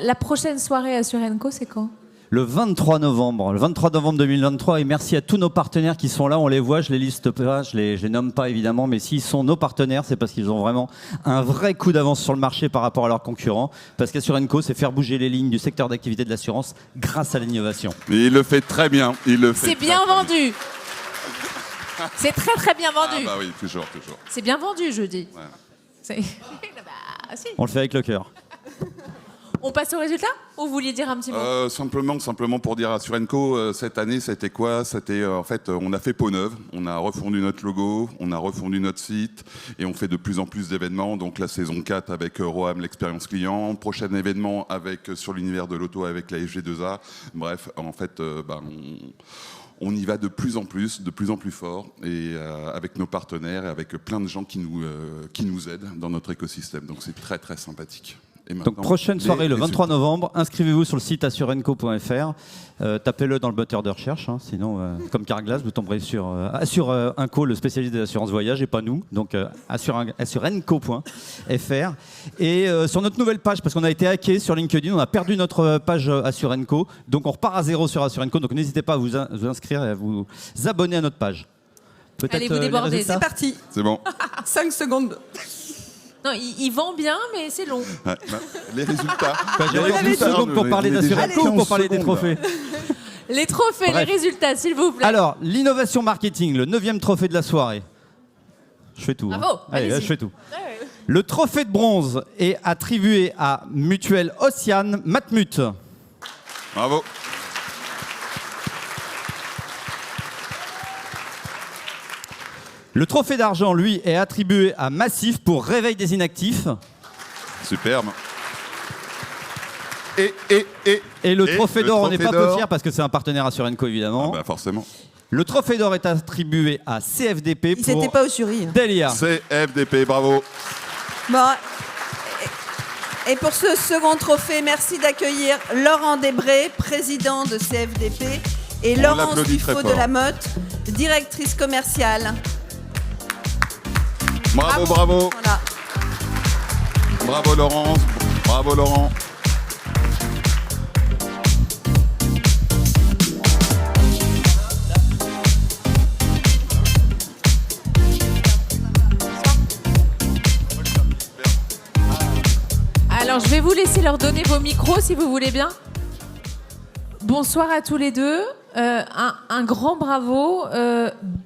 La prochaine soirée Assurenco, c'est quand ? Le 23 novembre 2023, et merci à tous nos partenaires qui sont là, on les voit, je les liste pas, je les nomme pas évidemment, mais s'ils sont nos partenaires, c'est parce qu'ils ont vraiment un vrai coup d'avance sur le marché par rapport à leurs concurrents, parce qu'Assurenco, c'est faire bouger les lignes du secteur d'activité de l'assurance grâce à l'innovation. Et il le fait très bien, C'est bien vendu. C'est très très bien vendu. Ah bah oui, toujours. C'est bien vendu, je dis. Ouais. C'est- Bah, si. On le fait avec le cœur. On passe au résultat ou vous vouliez dire un petit mot Simplement pour dire Assurenco, cette année, c'était quoi ? C'était en fait, on a fait peau neuve, on a refondu notre logo, on a refondu notre site et on fait de plus en plus d'événements. Donc la saison 4 avec Roam, l'expérience client, prochain événement sur l'univers de l'auto avec la FG2A. Bref, en fait, on y va de plus en plus fort et avec nos partenaires et avec plein de gens qui nous aident dans notre écosystème. Donc c'est très très sympathique. Et Donc maintenant, prochaine soirée le 23 résultats. novembre, inscrivez-vous sur le site assurenco.fr, tapez-le dans le moteur de recherche, hein, sinon comme Carglass vous tomberez sur Assurenco, le spécialiste de l'assurance voyage et pas nous, donc assurenco.fr. Et sur notre nouvelle page, parce qu'on a été hacké sur LinkedIn, on a perdu notre page Assurenco, donc on repart à zéro sur Assurenco, donc n'hésitez pas à vous inscrire et à vous abonner à notre page. Allez, vous les débordez, résultats c'est parti. C'est bon. 5 secondes. Non, il vend bien, mais c'est long. Ouais, les résultats. J'ai encore 12 secondes pour parler d'Assurenco ou pour parler des trophées. Les trophées, Bref. les résultats, s'il vous plaît. Alors, l'innovation marketing, le 9e trophée de la soirée. Je fais tout. Bravo, Allez, là, allez-y. je fais tout. Le trophée de bronze est attribué à Mutuelle Océane Matmut. Bravo. Le trophée d'argent, lui, est attribué à Massif pour Réveil des inactifs. Superbe. Et le trophée d'or, on n'est pas peu fiers parce que c'est un partenaire Assurenco, évidemment. Bah forcément. Le trophée d'or est attribué à CFDP Ils pour n'étaient pas au jury. Delia. CFDP, bravo. Bon. Et pour ce second trophée, merci d'accueillir Laurent Desbré, président de CFDP, et On Laurence l'applaudit très Dufaux de fort. la Motte, directrice commerciale. Bravo. Voilà. Bravo Laurence. Bravo Laurent. Alors, je vais vous laisser leur donner vos micros, si vous voulez bien. Bonsoir à tous les deux. Un grand bravo.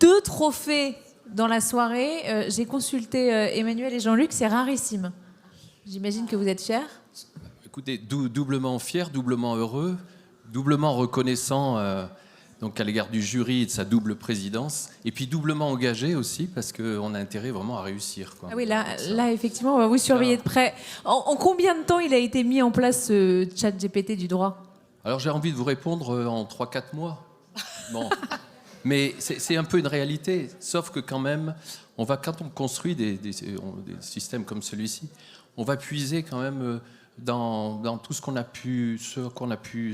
2 trophées dans la soirée. J'ai consulté Emmanuel et Jean-Luc, c'est rarissime. J'imagine que vous êtes fiers. Écoutez, doublement fier, doublement heureux, doublement reconnaissant donc à l'égard du jury et de sa double présidence, et puis doublement engagé aussi, parce qu'on a intérêt vraiment à réussir, quoi. Ah oui, là, effectivement, on va vous surveiller de près. En combien de temps il a été mis en place ce chat GPT du droit ? Alors j'ai envie de vous répondre en 3-4 mois. Bon. Mais c'est un peu une réalité, sauf que quand même, quand on construit des systèmes comme celui-ci, on va puiser quand même dans tout ce qu'on a pu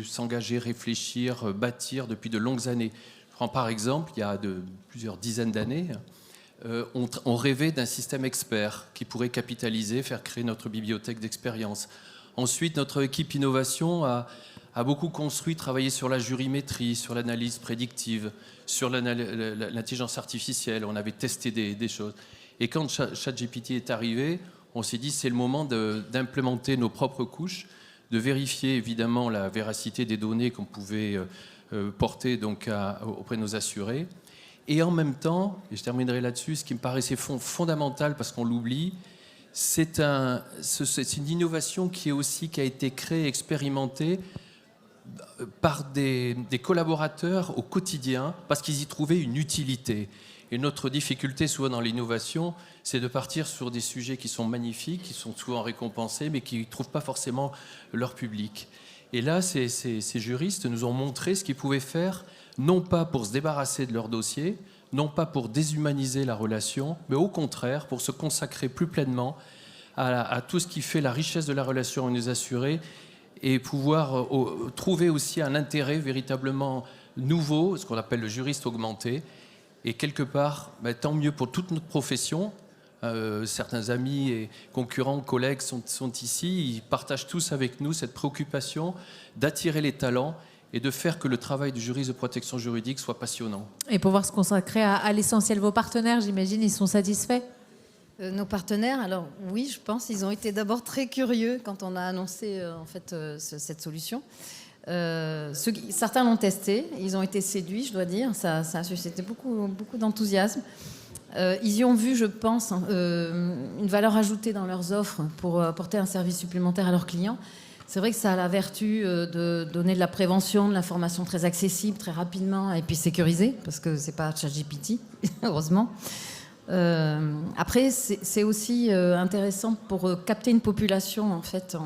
s'engager, réfléchir, bâtir depuis de longues années. Je prends par exemple, il y a plusieurs dizaines d'années, on rêvait d'un système expert qui pourrait capitaliser, faire créer notre bibliothèque d'expérience. Ensuite, notre équipe innovation a beaucoup construit, travaillé sur la jurimétrie, sur l'analyse prédictive, sur l'intelligence artificielle. On avait testé des choses. Et quand ChatGPT est arrivé, on s'est dit c'est le moment d'implémenter nos propres couches, de vérifier évidemment la véracité des données qu'on pouvait porter donc auprès de nos assurés. Et en même temps, et je terminerai là-dessus, ce qui me paraissait fondamental parce qu'on l'oublie, c'est une innovation qui a été créée, expérimentée par des collaborateurs au quotidien parce qu'ils y trouvaient une utilité. Et notre difficulté souvent dans l'innovation, c'est de partir sur des sujets qui sont magnifiques, qui sont souvent récompensés, mais qui ne trouvent pas forcément leur public. Et là, ces juristes nous ont montré ce qu'ils pouvaient faire, non pas pour se débarrasser de leur dossier, non pas pour déshumaniser la relation, mais au contraire, pour se consacrer plus pleinement à tout ce qui fait la richesse de la relation avec nos assurés et pouvoir trouver aussi un intérêt véritablement nouveau, ce qu'on appelle le juriste augmenté. Et quelque part, tant mieux pour toute notre profession, certains amis et concurrents, collègues sont ici. Ils partagent tous avec nous cette préoccupation d'attirer les talents et de faire que le travail du juriste de protection juridique soit passionnant. Et pouvoir se consacrer à l'essentiel. Vos partenaires, j'imagine, ils sont satisfaits? Nos partenaires, alors oui, je pense, ils ont été d'abord très curieux quand on a annoncé cette solution. Certains l'ont testé, ils ont été séduits, je dois dire, ça a suscité beaucoup d'enthousiasme. Ils y ont vu, je pense, une valeur ajoutée dans leurs offres pour apporter un service supplémentaire à leurs clients. C'est vrai que ça a la vertu de donner de la prévention, de l'information très accessible, très rapidement, et puis sécurisée, parce que c'est pas ChatGPT, heureusement. Après, c'est aussi intéressant pour capter une population en fait,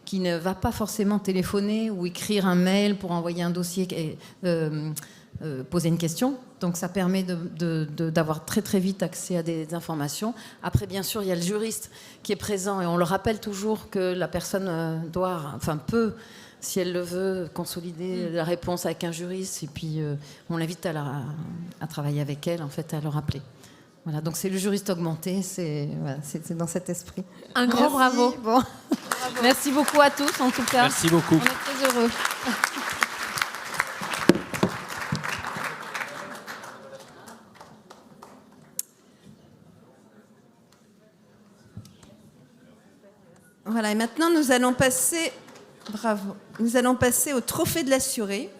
qui ne va pas forcément téléphoner ou écrire un mail pour envoyer un dossier, poser une question. Donc ça permet d'avoir très très vite accès à des informations. Après, bien sûr, il y a le juriste qui est présent et on le rappelle toujours que la personne peut, si elle le veut, consolider la réponse avec un juriste et puis on l'invite à travailler avec elle, en fait, à le rappeler. Voilà, donc c'est le juriste augmenté, c'est dans cet esprit. Un grand bravo. Bon. Merci beaucoup à tous, en tout cas. Merci beaucoup. On est très heureux. Voilà, et maintenant nous allons passer au trophée de l'assuré.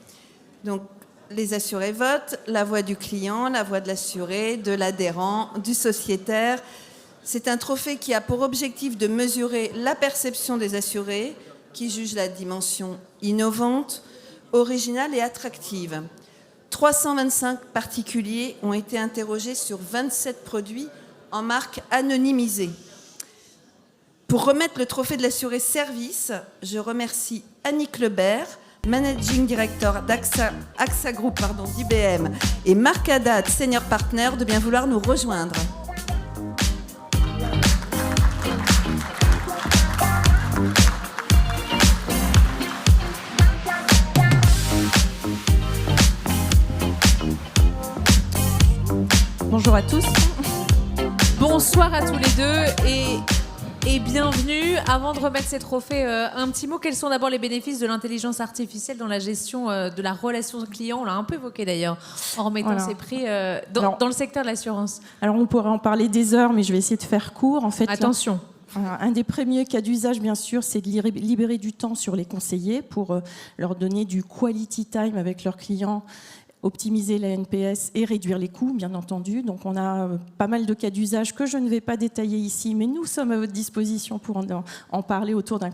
Donc, les assurés votent, la voix du client, la voix de l'assuré, de l'adhérent, du sociétaire. C'est un trophée qui a pour objectif de mesurer la perception des assurés, qui jugent la dimension innovante, originale et attractive. 325 particuliers ont été interrogés sur 27 produits en marque anonymisée. Pour remettre le trophée de l'assuré service, je remercie Annick Lebert, Managing Director d'AXA Group d'IBM, et Marc Haddad, Senior Partner, de bien vouloir nous rejoindre. Bonjour à tous. Bonsoir à tous les deux et bienvenue. Avant de remettre ces trophées, un petit mot. Quels sont d'abord les bénéfices de l'intelligence artificielle dans la gestion de la relation client? On l'a un peu évoqué d'ailleurs en remettant ces prix dans le secteur de l'assurance. Alors on pourrait en parler des heures, mais je vais essayer de faire court. En fait, attention. Un des premiers cas d'usage, bien sûr, c'est de libérer du temps sur les conseillers pour leur donner du quality time avec leurs clients, optimiser la NPS et réduire les coûts, bien entendu. Donc on a pas mal de cas d'usage que je ne vais pas détailler ici, mais nous sommes à votre disposition pour en parler autour du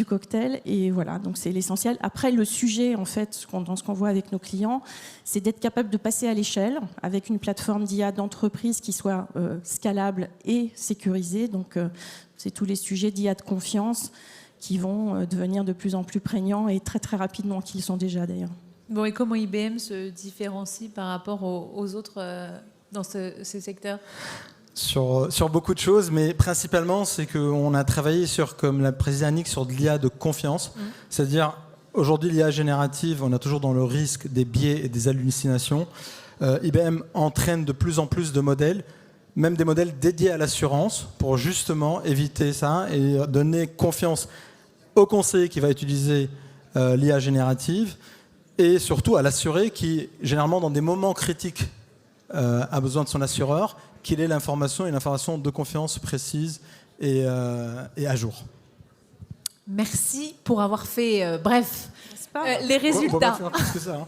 cocktail. Et voilà, donc c'est l'essentiel. Après, le sujet, en fait, dans ce qu'on voit avec nos clients, c'est d'être capable de passer à l'échelle avec une plateforme d'IA d'entreprise qui soit scalable et sécurisée. Donc c'est tous les sujets d'IA de confiance qui vont devenir de plus en plus prégnants et très très rapidement, qu'ils sont déjà d'ailleurs. Bon, et comment IBM se différencie par rapport aux autres dans ce secteur? Sur beaucoup de choses, mais principalement, c'est qu'on a travaillé sur, comme l'a précisé Annick, sur de l'IA de confiance. C'est-à-dire, aujourd'hui, l'IA générative, on a toujours dans le risque des biais et des hallucinations. IBM entraîne de plus en plus de modèles, même des modèles dédiés à l'assurance, pour justement éviter ça et donner confiance au conseiller qui va utiliser l'IA générative, et surtout à l'assuré qui, généralement, dans des moments critiques, a besoin de son assureur, qu'il ait l'information, une information de confiance précise et à jour. Merci pour avoir fait, les résultats. On va pas faire plus que ça, hein.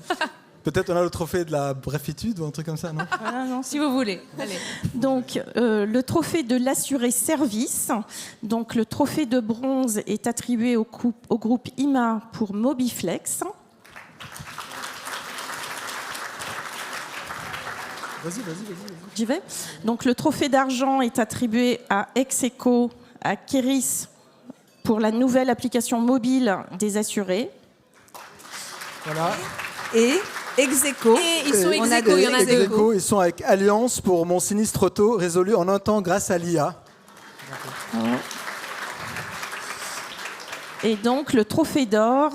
Peut-être on a le trophée de la brefitude ou un truc comme ça, non? Voilà, non, si vous voulez. Allez. Donc, le trophée de l'assuré service. Donc, le trophée de bronze est attribué au groupe IMA pour Mobiflex. Vas-y. J'y vais. Donc le trophée d'argent est attribué à Execo, à Keris pour la nouvelle application mobile des assurés. Voilà. Et Execo. Et ils sont Execo, il y en a deux. Execo, ils sont avec Alliance pour mon sinistre auto résolu en un temps grâce à l'IA. Et donc le trophée d'or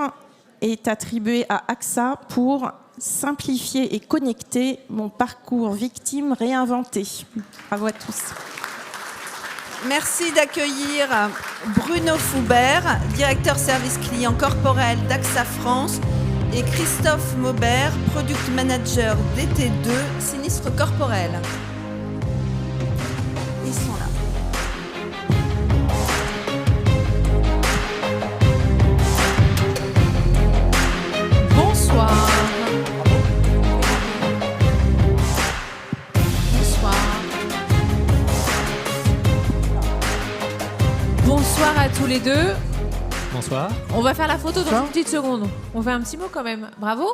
est attribué à AXA pour simplifier et connecter mon parcours victime réinventé. Bravo à tous. Merci d'accueillir Bruno Foubert, directeur service client corporel d'AXA France, et Christophe Maubert, product manager DT2, sinistre corporel. Ils sont là. Bonsoir. Bonsoir. Bonsoir à tous les deux. Bonsoir. On va faire la photo dans une petite seconde. On fait un petit mot quand même. Bravo.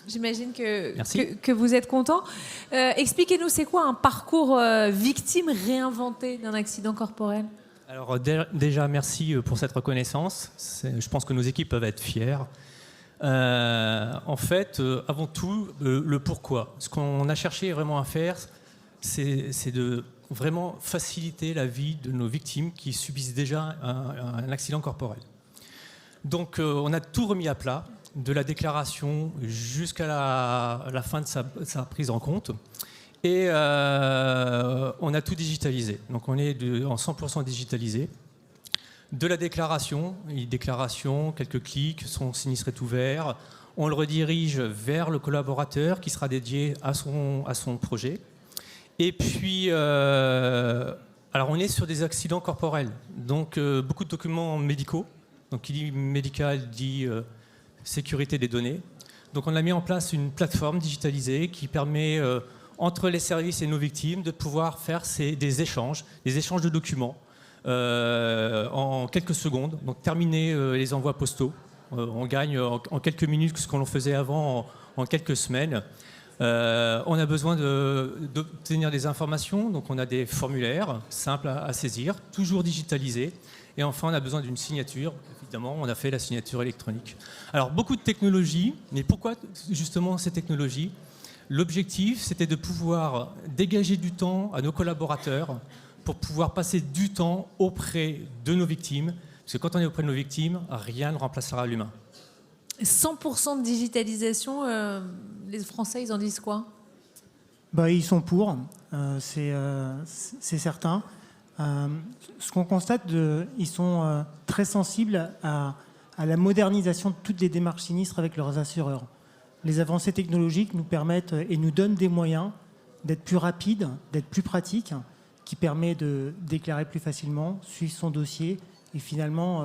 J'imagine que vous êtes content. Expliquez-nous, c'est quoi un parcours victime réinventé d'un accident corporel ? Alors déjà, merci pour cette reconnaissance. Je pense que nos équipes peuvent être fières. En fait, avant tout, le pourquoi. Ce qu'on a cherché vraiment à faire, c'est de vraiment faciliter la vie de nos victimes qui subissent déjà un accident corporel. Donc, on a tout remis à plat, de la déclaration jusqu'à la fin de sa prise en compte. Et on a tout digitalisé. Donc, on est en 100% digitalisé. De la déclaration, quelques clics, son sinistre est ouvert. On le redirige vers le collaborateur qui sera dédié à son projet. Et puis, alors on est sur des accidents corporels, donc beaucoup de documents médicaux. Donc qui dit médical dit sécurité des données. Donc on a mis en place une plateforme digitalisée qui permet entre les services et nos victimes de pouvoir faire des échanges de documents en quelques secondes. Donc terminer les envois postaux. On gagne en quelques minutes ce qu'on faisait avant en quelques semaines. On a besoin d'obtenir des informations, donc on a des formulaires simples à saisir, toujours digitalisés. Et enfin, on a besoin d'une signature. Évidemment, on a fait la signature électronique. Alors, beaucoup de technologies, mais pourquoi justement ces technologies ? L'objectif, c'était de pouvoir dégager du temps à nos collaborateurs pour pouvoir passer du temps auprès de nos victimes. Parce que quand on est auprès de nos victimes, rien ne remplacera l'humain. 100% de digitalisation, les Français, ils en disent quoi ? Ils sont pour, c'est certain. Ce qu'on constate, ils sont très sensibles à la modernisation de toutes les démarches sinistres avec leurs assureurs. Les avancées technologiques nous permettent et nous donnent des moyens d'être plus rapides, d'être plus pratiques, qui permet de déclarer plus facilement, suivre son dossier et finalement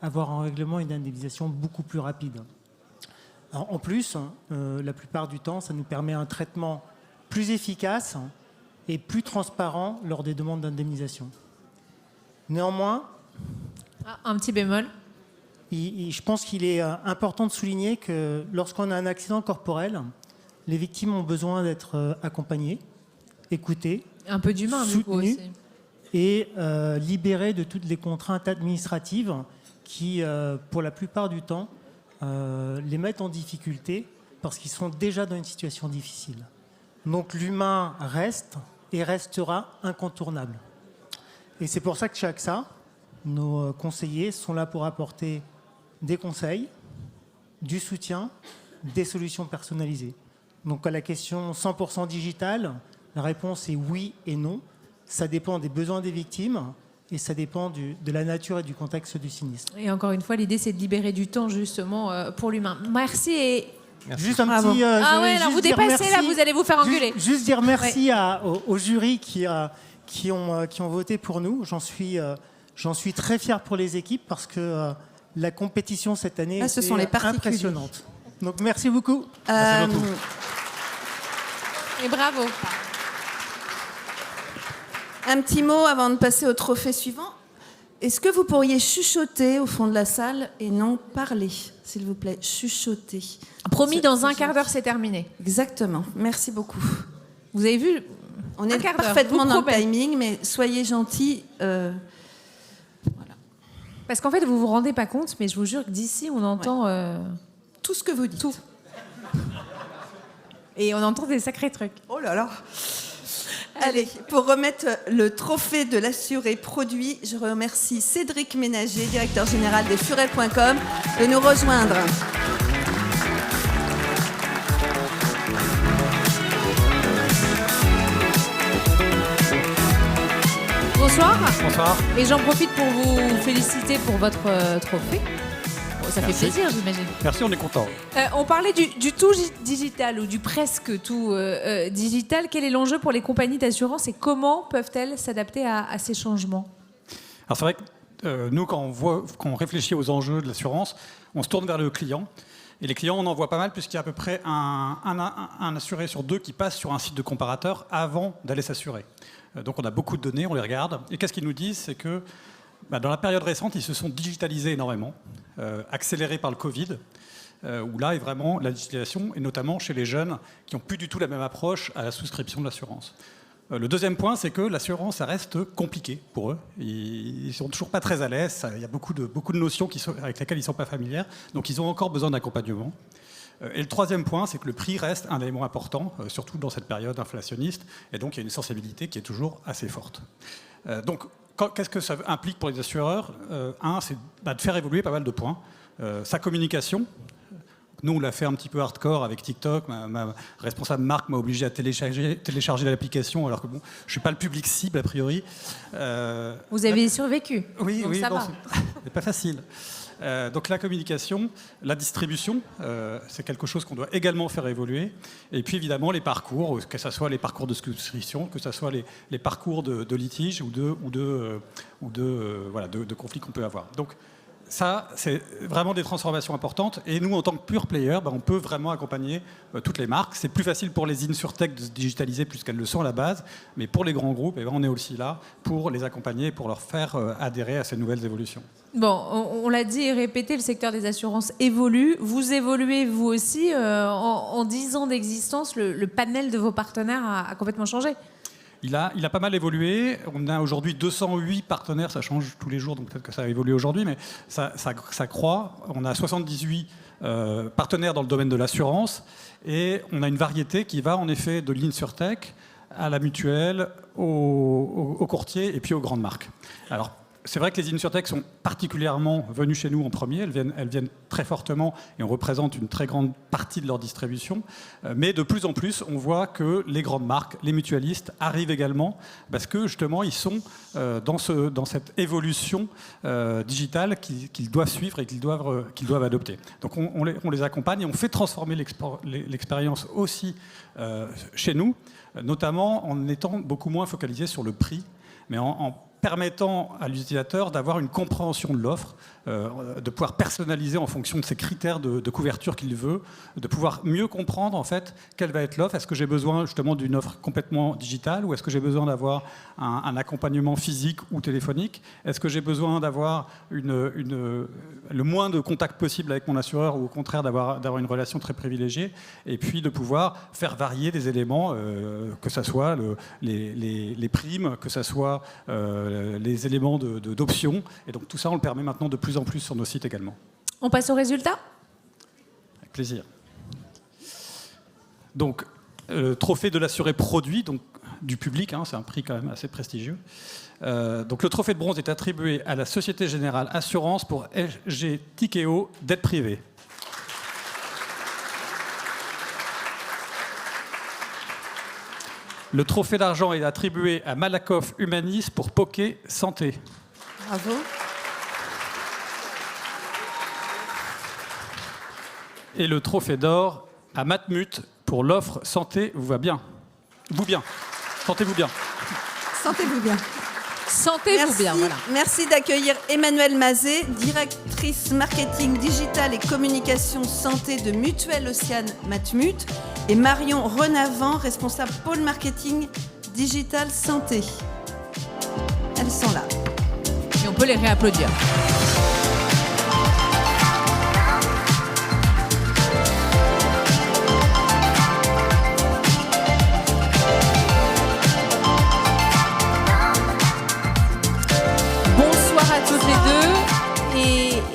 avoir un règlement et une indemnisation beaucoup plus rapide. Alors, en plus, la plupart du temps, ça nous permet un traitement plus efficace et plus transparent lors des demandes d'indemnisation. Néanmoins, un petit bémol. Je pense qu'il est important de souligner que lorsqu'on a un accident corporel, les victimes ont besoin d'être accompagnées, écoutées, un peu d'humain, du coup, aussi. Et libérées de toutes les contraintes administratives qui, pour la plupart du temps, les mettent en difficulté parce qu'ils sont déjà dans une situation difficile. Donc l'humain reste et restera incontournable. Et c'est pour ça que chez AXA, nos conseillers sont là pour apporter des conseils, du soutien, des solutions personnalisées. Donc à la question 100% digital, la réponse est oui et non. Ça dépend des besoins des victimes et ça dépend de la nature et du contexte du sinistre. Et encore une fois, l'idée, c'est de libérer du temps justement pour l'humain. Merci et... Merci. Juste un petit... ah ouais, alors vous dépassez là, vous allez vous faire engueuler. Juste dire merci au jury qui ont voté pour nous. J'en suis très fier pour les équipes parce que la compétition cette année est impressionnante. Donc merci beaucoup. Merci beaucoup. Et bravo. Un petit mot avant de passer au trophée suivant. Est-ce que vous pourriez chuchoter au fond de la salle et non parler, s'il vous plaît, chuchoter. Promis, dans un quart d'heure, c'est terminé. Exactement. Merci beaucoup. Vous avez vu, on est parfaitement dans le timing, mais soyez gentils. Voilà. Parce qu'en fait, vous vous rendez pas compte, mais je vous jure que d'ici, on entend tout ce que vous dites. Tout. Et on entend des sacrés trucs. Oh là là. Allez, pour remettre le trophée de l'assuré produit, je remercie Cédric Ménager, directeur général des Furet.com, de nous rejoindre. bonsoir. Bonsoir. Et j'en profite pour vous féliciter pour votre trophée. Bon, ça Merci. fait plaisir, j'imagine. Merci, on est content. On parlait du tout digital ou du presque tout digital. Quel est l'enjeu pour les compagnies d'assurance et comment peuvent-elles s'adapter à ces changements? Alors c'est vrai que nous, quand on réfléchit aux enjeux de l'assurance, on se tourne vers le client. Et les clients, on en voit pas mal puisqu'il y a à peu près un assuré sur 2 qui passe sur un site de comparateur avant d'aller s'assurer. Donc on a beaucoup de données, on les regarde. Et qu'est-ce qu'ils nous disent? C'est que dans la période récente, ils se sont digitalisés énormément, accélérés par le Covid, où là est vraiment la digitalisation, et notamment chez les jeunes qui n'ont plus du tout la même approche à la souscription de l'assurance. Le deuxième point, c'est que l'assurance, ça reste compliqué pour eux. Ils ne sont toujours pas très à l'aise. Il y a beaucoup de notions avec lesquelles ils ne sont pas familiers. Donc ils ont encore besoin d'accompagnement. Et le troisième point, c'est que le prix reste un élément important, surtout dans cette période inflationniste. Et donc il y a une sensibilité qui est toujours assez forte. Donc qu'est-ce que ça implique pour les assureurs? C'est de faire évoluer pas mal de points. Sa communication. Nous, on l'a fait un petit peu hardcore avec TikTok. Ma responsable Marc m'a obligé à télécharger l'application, alors que bon, je ne suis pas le public cible, a priori. Vous avez survécu. Oui, donc oui, ça bon, va. c'est pas facile. Donc la communication, la distribution, c'est quelque chose qu'on doit également faire évoluer. Et puis évidemment les parcours, que ce soit les parcours de souscription, que ce soit les parcours de litige ou de conflits qu'on peut avoir. Donc ça, c'est vraiment des transformations importantes. Et nous, en tant que pure player, on peut vraiment accompagner toutes les marques. C'est plus facile pour les insurtech de se digitaliser puisqu'elles le sont à la base. Mais pour les grands groupes, on est aussi là pour les accompagner et pour leur faire adhérer à ces nouvelles évolutions. Bon, on l'a dit et répété, le secteur des assurances évolue. Vous évoluez, vous aussi. En 10 ans d'existence, le panel de vos partenaires a complètement changé. Il a pas mal évolué. On a aujourd'hui 208 partenaires. Ça change tous les jours, donc peut-être que ça a évolué aujourd'hui, mais ça croît. On a 78 partenaires dans le domaine de l'assurance. Et on a une variété qui va en effet de l'InsurTech à la mutuelle, au courtier et puis aux grandes marques. Alors, c'est vrai que les insurtech sont particulièrement venues chez nous en premier. Elles viennent très fortement et on représente une très grande partie de leur distribution. Mais de plus en plus, on voit que les grandes marques, les mutualistes arrivent également parce que justement, ils sont dans cette évolution digitale qu'ils doivent suivre et qu'ils doivent adopter. Donc on les accompagne et on fait transformer l'expérience aussi chez nous, notamment en étant beaucoup moins focalisé sur le prix, mais en permettant à l'utilisateur d'avoir une compréhension de l'offre, de pouvoir personnaliser en fonction de ses critères de couverture qu'il veut, de pouvoir mieux comprendre en fait quelle va être l'offre. Est-ce que j'ai besoin justement d'une offre complètement digitale ou est-ce que j'ai besoin d'avoir un accompagnement physique ou téléphonique? Est-ce que j'ai besoin d'avoir le moins de contacts possible avec mon assureur ou au contraire d'avoir une relation très privilégiée? Et puis de pouvoir faire varier des éléments, que ce soit les primes, que ce soit les éléments d'options. Et donc tout ça, on le permet maintenant de plus en plus sur nos sites également. On passe au résultat? Avec plaisir. Donc, le trophée de l'assuré produit, donc du public, c'est un prix quand même assez prestigieux. Donc le trophée de bronze est attribué à la Société Générale Assurance pour SG Tikeo dette privée. Le trophée d'argent est attribué à Malakoff Humanis pour Poké Santé. Bravo. Et le trophée d'or à Matmut pour l'offre Santé vous va bien. Vous bien. Sentez-vous bien. Sentez-vous bien. Sentez-vous bien, voilà. Merci d'accueillir Emmanuelle Mazet, directrice marketing digital et communication santé de Mutuelle Océane Matmut, et Marion Renavant, responsable pôle marketing digital santé. Elles sont là. Et on peut les réapplaudir.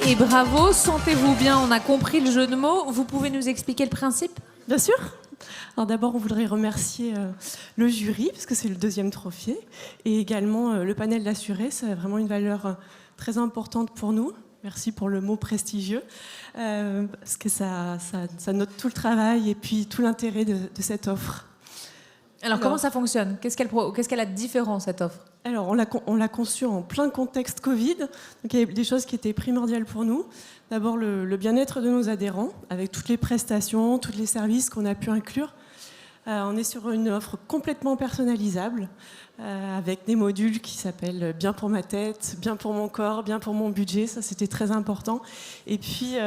Et bravo, sentez-vous bien, on a compris le jeu de mots. Vous pouvez nous expliquer le principe? Bien sûr. Alors d'abord, on voudrait remercier le jury, parce que c'est le 2e trophée, et également le panel d'assurés. C'est vraiment une valeur très importante pour nous. Merci pour le mot prestigieux, parce que ça note tout le travail et puis tout l'intérêt de cette offre. Alors, comment ça fonctionne ? Qu'est-ce qu'elle a de différent, cette offre ? Alors, on l'a conçu en plein contexte Covid. Donc, il y avait des choses qui étaient primordiales pour nous. D'abord, le bien-être de nos adhérents, avec toutes les prestations, tous les services qu'on a pu inclure. On est sur une offre complètement personnalisable, avec des modules qui s'appellent bien pour ma tête, bien pour mon corps, bien pour mon budget. Ça, c'était très important. Et puis,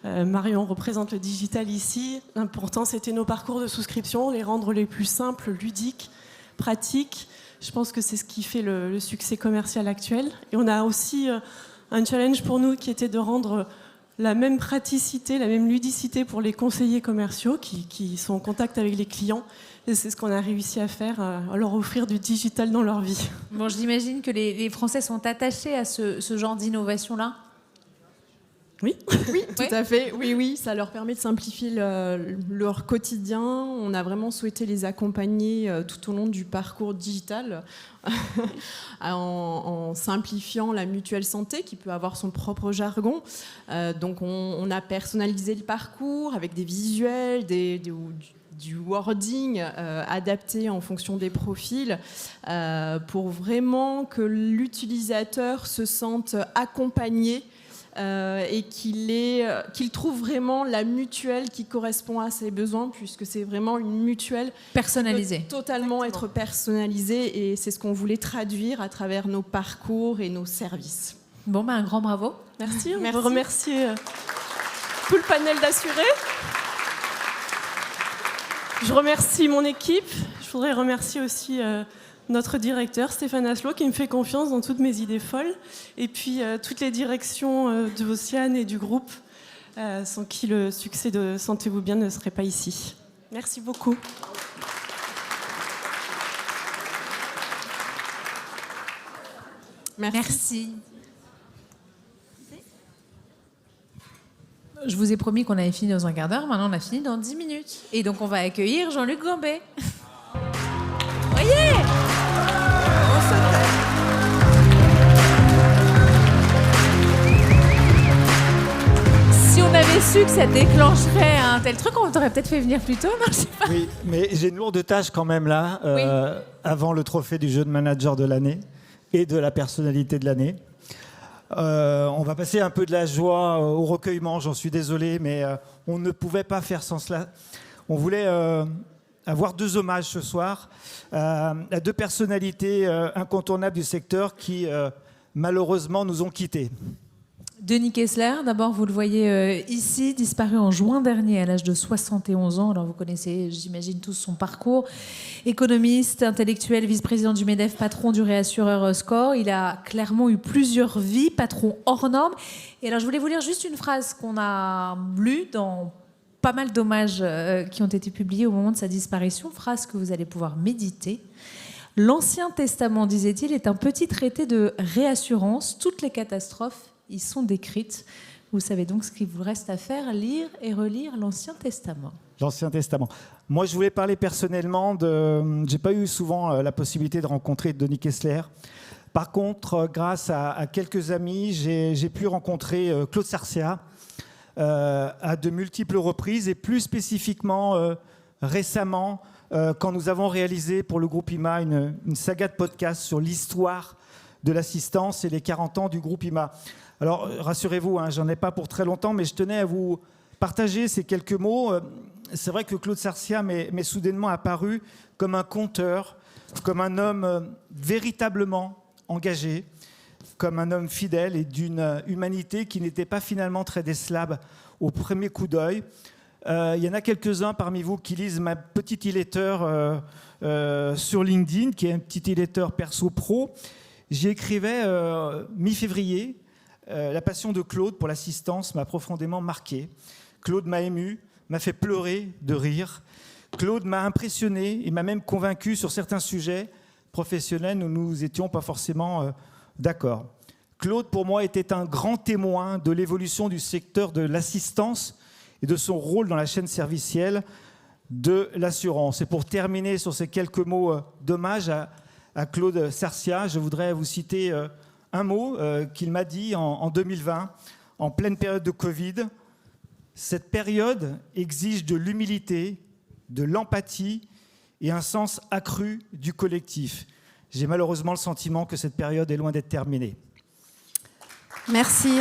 Marion représente le digital ici. L'important, c'était nos parcours de souscription, les rendre les plus simples, ludiques, pratiques. Je pense que c'est ce qui fait le succès commercial actuel. Et on a aussi un challenge pour nous qui était de rendre la même praticité, la même ludicité pour les conseillers commerciaux qui sont en contact avec les clients. Et c'est ce qu'on a réussi à faire, leur offrir du digital dans leur vie. Bon, j'imagine que les Français sont attachés à ce genre d'innovation-là. Oui, tout à fait. Oui, ça leur permet de simplifier leur quotidien. On a vraiment souhaité les accompagner tout au long du parcours digital en simplifiant la mutuelle santé qui peut avoir son propre jargon. Donc on a personnalisé le parcours avec des visuels, du wording adapté en fonction des profils pour vraiment que l'utilisateur se sente accompagné et qu'il trouve vraiment la mutuelle qui correspond à ses besoins, puisque c'est vraiment une mutuelle personnalisée, totalement être personnalisée, et c'est ce qu'on voulait traduire à travers nos parcours et nos services. Bon, un grand bravo. Merci. On va remercier tout le panel d'assurés. Je remercie mon équipe. Je voudrais remercier aussi notre directeur, Stéphane Asselot, qui me fait confiance dans toutes mes idées folles. Et puis toutes les directions de Océane et du groupe, sans qui le succès de Sentez-vous bien ne serait pas ici. Merci beaucoup. Merci. Je vous ai promis qu'on avait fini dans un quart d'heure. Maintenant, on a fini dans 10 minutes. Et donc, on va accueillir Jean-Luc Gambet. Voyez! Si on avait su que ça déclencherait un tel truc, on t'aurait peut-être fait venir plus tôt, non? Je sais pas. Oui, mais j'ai une lourde tâche quand même là, avant le trophée du jeune manager de l'année et de la personnalité de l'année. On va passer un peu de la joie au recueillement, j'en suis désolé, mais on ne pouvait pas faire sans cela. On voulait avoir 2 hommages ce soir à 2 personnalités incontournables du secteur qui, malheureusement, nous ont quittés. Denis Kessler, d'abord, vous le voyez ici, disparu en juin dernier à l'âge de 71 ans. Alors, vous connaissez, j'imagine, tous son parcours. Économiste, intellectuel, vice-président du MEDEF, patron du réassureur SCOR. Il a clairement eu plusieurs vies, patron hors norme. Et alors, je voulais vous lire juste une phrase qu'on a lue dans pas mal d'hommages qui ont été publiés au moment de sa disparition. Phrase que vous allez pouvoir méditer. L'Ancien Testament, disait-il, est un petit traité de réassurance. Toutes les catastrophes y sont décrites. Vous savez donc ce qu'il vous reste à faire, lire et relire l'Ancien Testament. L'Ancien Testament. Moi, je voulais parler personnellement de... J'ai pas eu souvent la possibilité de rencontrer Denis Kessler. Par contre, grâce à quelques amis, j'ai pu rencontrer Claude Sarcia à de multiples reprises, et plus spécifiquement récemment, quand nous avons réalisé pour le groupe IMA une saga de podcast sur l'histoire de l'assistance et les 40 ans du groupe IMA. Alors, rassurez-vous, j'en ai pas pour très longtemps, mais je tenais à vous partager ces quelques mots. C'est vrai que Claude Sarcia m'est soudainement apparu comme un conteur, comme un homme véritablement engagé, comme un homme fidèle et d'une humanité qui n'était pas finalement très décelable au premier coup d'œil. Il y en a quelques-uns parmi vous qui lisent ma petite e-letter sur LinkedIn, qui est un petit e-letter perso-pro. J'y écrivais mi-février. La passion de Claude pour l'assistance m'a profondément marqué. Claude m'a ému, m'a fait pleurer de rire. Claude m'a impressionné et m'a même convaincu sur certains sujets professionnels où nous n'étions pas forcément d'accord. Claude, pour moi, était un grand témoin de l'évolution du secteur de l'assistance et de son rôle dans la chaîne servicielle de l'assurance. Et pour terminer sur ces quelques mots d'hommage à Claude Sarcia, je voudrais vous citer un mot qu'il m'a dit en 2020, en pleine période de Covid. Cette période exige de l'humilité, de l'empathie et un sens accru du collectif. J'ai malheureusement le sentiment que cette période est loin d'être terminée. Merci.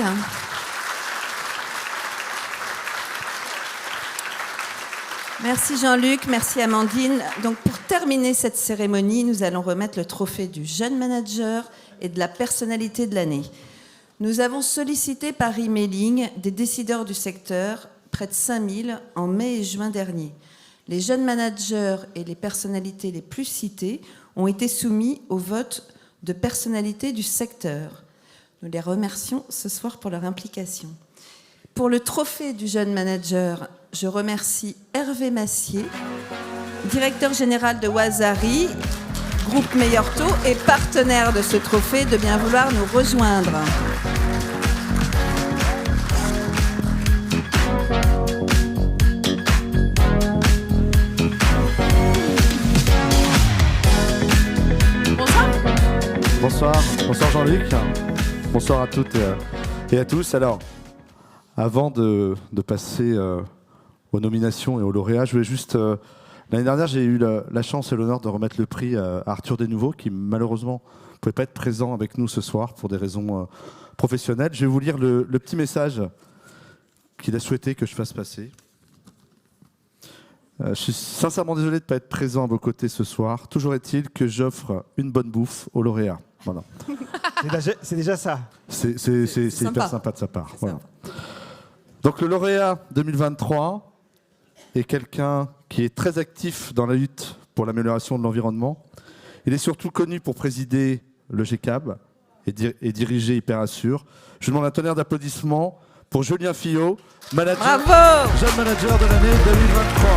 Merci Jean-Luc, merci Amandine. Donc pour terminer cette cérémonie, nous allons remettre le trophée du jeune manager et de la personnalité de l'année. Nous avons sollicité par emailing des décideurs du secteur, près de 5000 en mai et juin dernier. Les jeunes managers et les personnalités les plus citées ont été soumis au vote de personnalités du secteur. Nous les remercions ce soir pour leur implication. Pour le trophée du jeune manager, je remercie Hervé Massier, directeur général de Wazari, groupe Meilleur Taux et partenaire de ce trophée, de bien vouloir nous rejoindre. Bonsoir Jean-Luc, bonsoir à toutes et à tous. Alors, avant de passer aux nominations et aux lauréats, je voulais juste... L'année dernière, j'ai eu la chance et l'honneur de remettre le prix à Arthur Desnouveaux, qui malheureusement ne pouvait pas être présent avec nous ce soir pour des raisons professionnelles. Je vais vous lire le petit message qu'il a souhaité que je fasse passer. Je suis sincèrement désolé de ne pas être présent à vos côtés ce soir. Toujours est-il que j'offre une bonne bouffe aux lauréats. Voilà. C'est déjà ça. C'est hyper sympa de sa part. Voilà. Donc le lauréat 2023 est quelqu'un qui est très actif dans la lutte pour l'amélioration de l'environnement. Il est surtout connu pour présider le GCAB et diriger Hyperassure. Je demande un tonnerre d'applaudissements pour Julien Fillot, jeune manager de l'année 2023.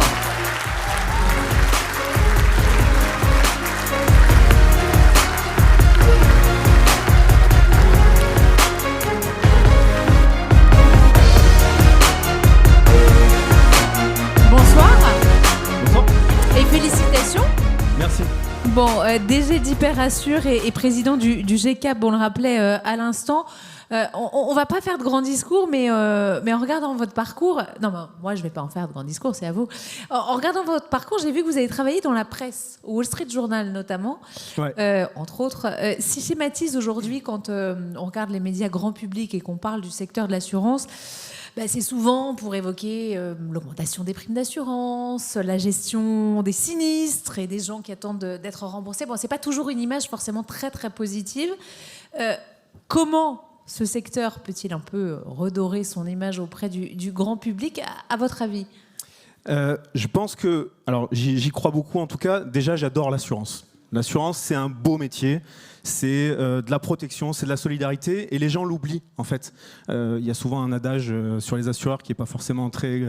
Bon, DG d'Hyperassure et président du GCAB, on le rappelait à l'instant. On ne va pas faire de grands discours, mais en regardant votre parcours... Non, mais moi, je ne vais pas en faire de grands discours, c'est à vous. En regardant votre parcours, j'ai vu que vous avez travaillé dans la presse, au Wall Street Journal notamment, entre autres. Si schématise aujourd'hui, quand on regarde les médias grand public et qu'on parle du secteur de l'assurance... c'est souvent pour évoquer l'augmentation des primes d'assurance, la gestion des sinistres et des gens qui attendent d'être remboursés. Bon, c'est pas toujours une image forcément très très positive. Comment ce secteur peut-il un peu redorer son image auprès du grand public, à votre avis ? Je pense que, alors j'y crois beaucoup en tout cas. Déjà, j'adore l'assurance. L'assurance, c'est un beau métier. C'est de la protection, c'est de la solidarité, et les gens l'oublient en fait. Il y a souvent un adage sur les assureurs qui n'est pas forcément très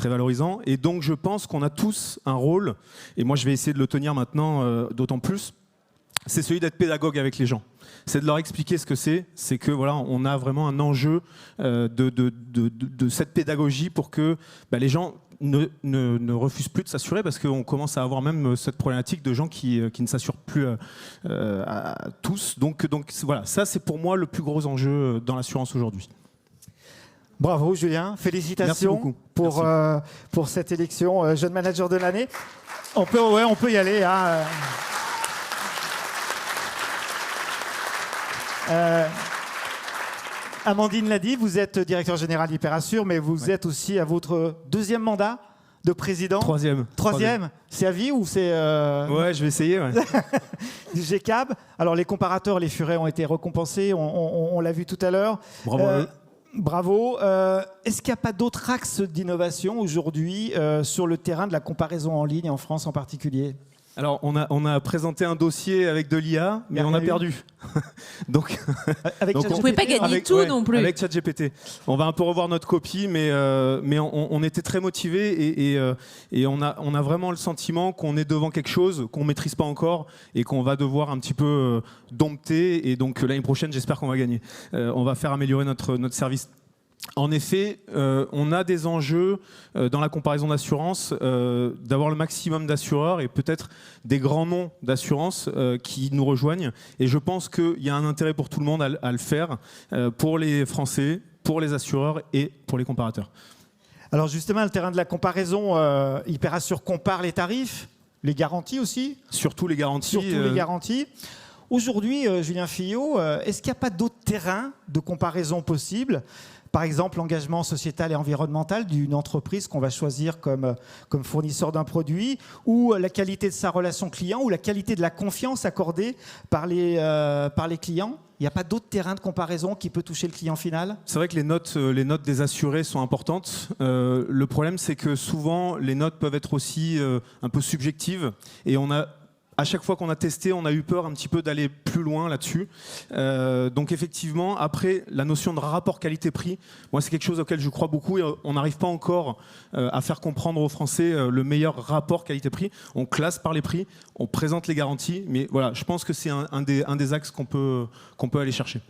valorisant, et donc je pense qu'on a tous un rôle, et moi je vais essayer de le tenir maintenant d'autant plus, c'est celui d'être pédagogue avec les gens. C'est de leur expliquer ce que c'est que voilà, on a vraiment un enjeu de cette pédagogie pour que les gens ne refusent plus de s'assurer, parce qu'on commence à avoir même cette problématique de gens qui ne s'assurent plus à tous. Donc voilà, ça c'est pour moi le plus gros enjeu dans l'assurance aujourd'hui. Bravo Julien, félicitations pour cette élection jeune manager de l'année. On peut y aller. Hein. Amandine l'a dit, vous êtes directeur général d'Hyperassure, mais vous êtes aussi à votre deuxième mandat de président. Troisième. C'est à vie ou c'est... Ouais, je vais essayer. Ouais. Du GCAB. Alors les comparateurs, les furets ont été récompensés, on l'a vu tout à l'heure. Bravo. Bravo. Est-ce qu'il n'y a pas d'autres axes d'innovation aujourd'hui sur le terrain de la comparaison en ligne, en France en particulier ? Alors, on a présenté un dossier avec de l'IA, mais on a perdu. Donc, vous ne pouvez pas gagner tout non plus. Avec ChatGPT. On va un peu revoir notre copie, mais on était très motivés et on a vraiment le sentiment qu'on est devant quelque chose qu'on ne maîtrise pas encore et qu'on va devoir un petit peu dompter. Et donc, l'année prochaine, j'espère qu'on va gagner. On va faire améliorer notre service. En effet, on a des enjeux dans la comparaison d'assurance, d'avoir le maximum d'assureurs et peut-être des grands noms d'assurance qui nous rejoignent. Et je pense qu'il y a un intérêt pour tout le monde à le faire, pour les Français, pour les assureurs et pour les comparateurs. Alors justement, le terrain de la comparaison, Hyperassure compare les tarifs. Les garanties aussi. Surtout les garanties. Surtout les garanties. Aujourd'hui, Julien Fillot, est-ce qu'il n'y a pas d'autres terrains de comparaison possibles ? Par exemple, l'engagement sociétal et environnemental d'une entreprise qu'on va choisir comme fournisseur d'un produit, ou la qualité de sa relation client, ou la qualité de la confiance accordée par les clients. Il n'y a pas d'autre terrain de comparaison qui peut toucher le client final ? C'est vrai que les notes des assurés sont importantes. Le problème, c'est que souvent, les notes peuvent être aussi un peu subjectives. Et à chaque fois qu'on a testé, on a eu peur un petit peu d'aller plus loin là-dessus. Donc effectivement, après, la notion de rapport qualité-prix, moi c'est quelque chose auquel je crois beaucoup. Et on n'arrive pas encore à faire comprendre aux Français le meilleur rapport qualité-prix. On classe par les prix, on présente les garanties, mais voilà, je pense que c'est un des axes qu'on peut aller chercher.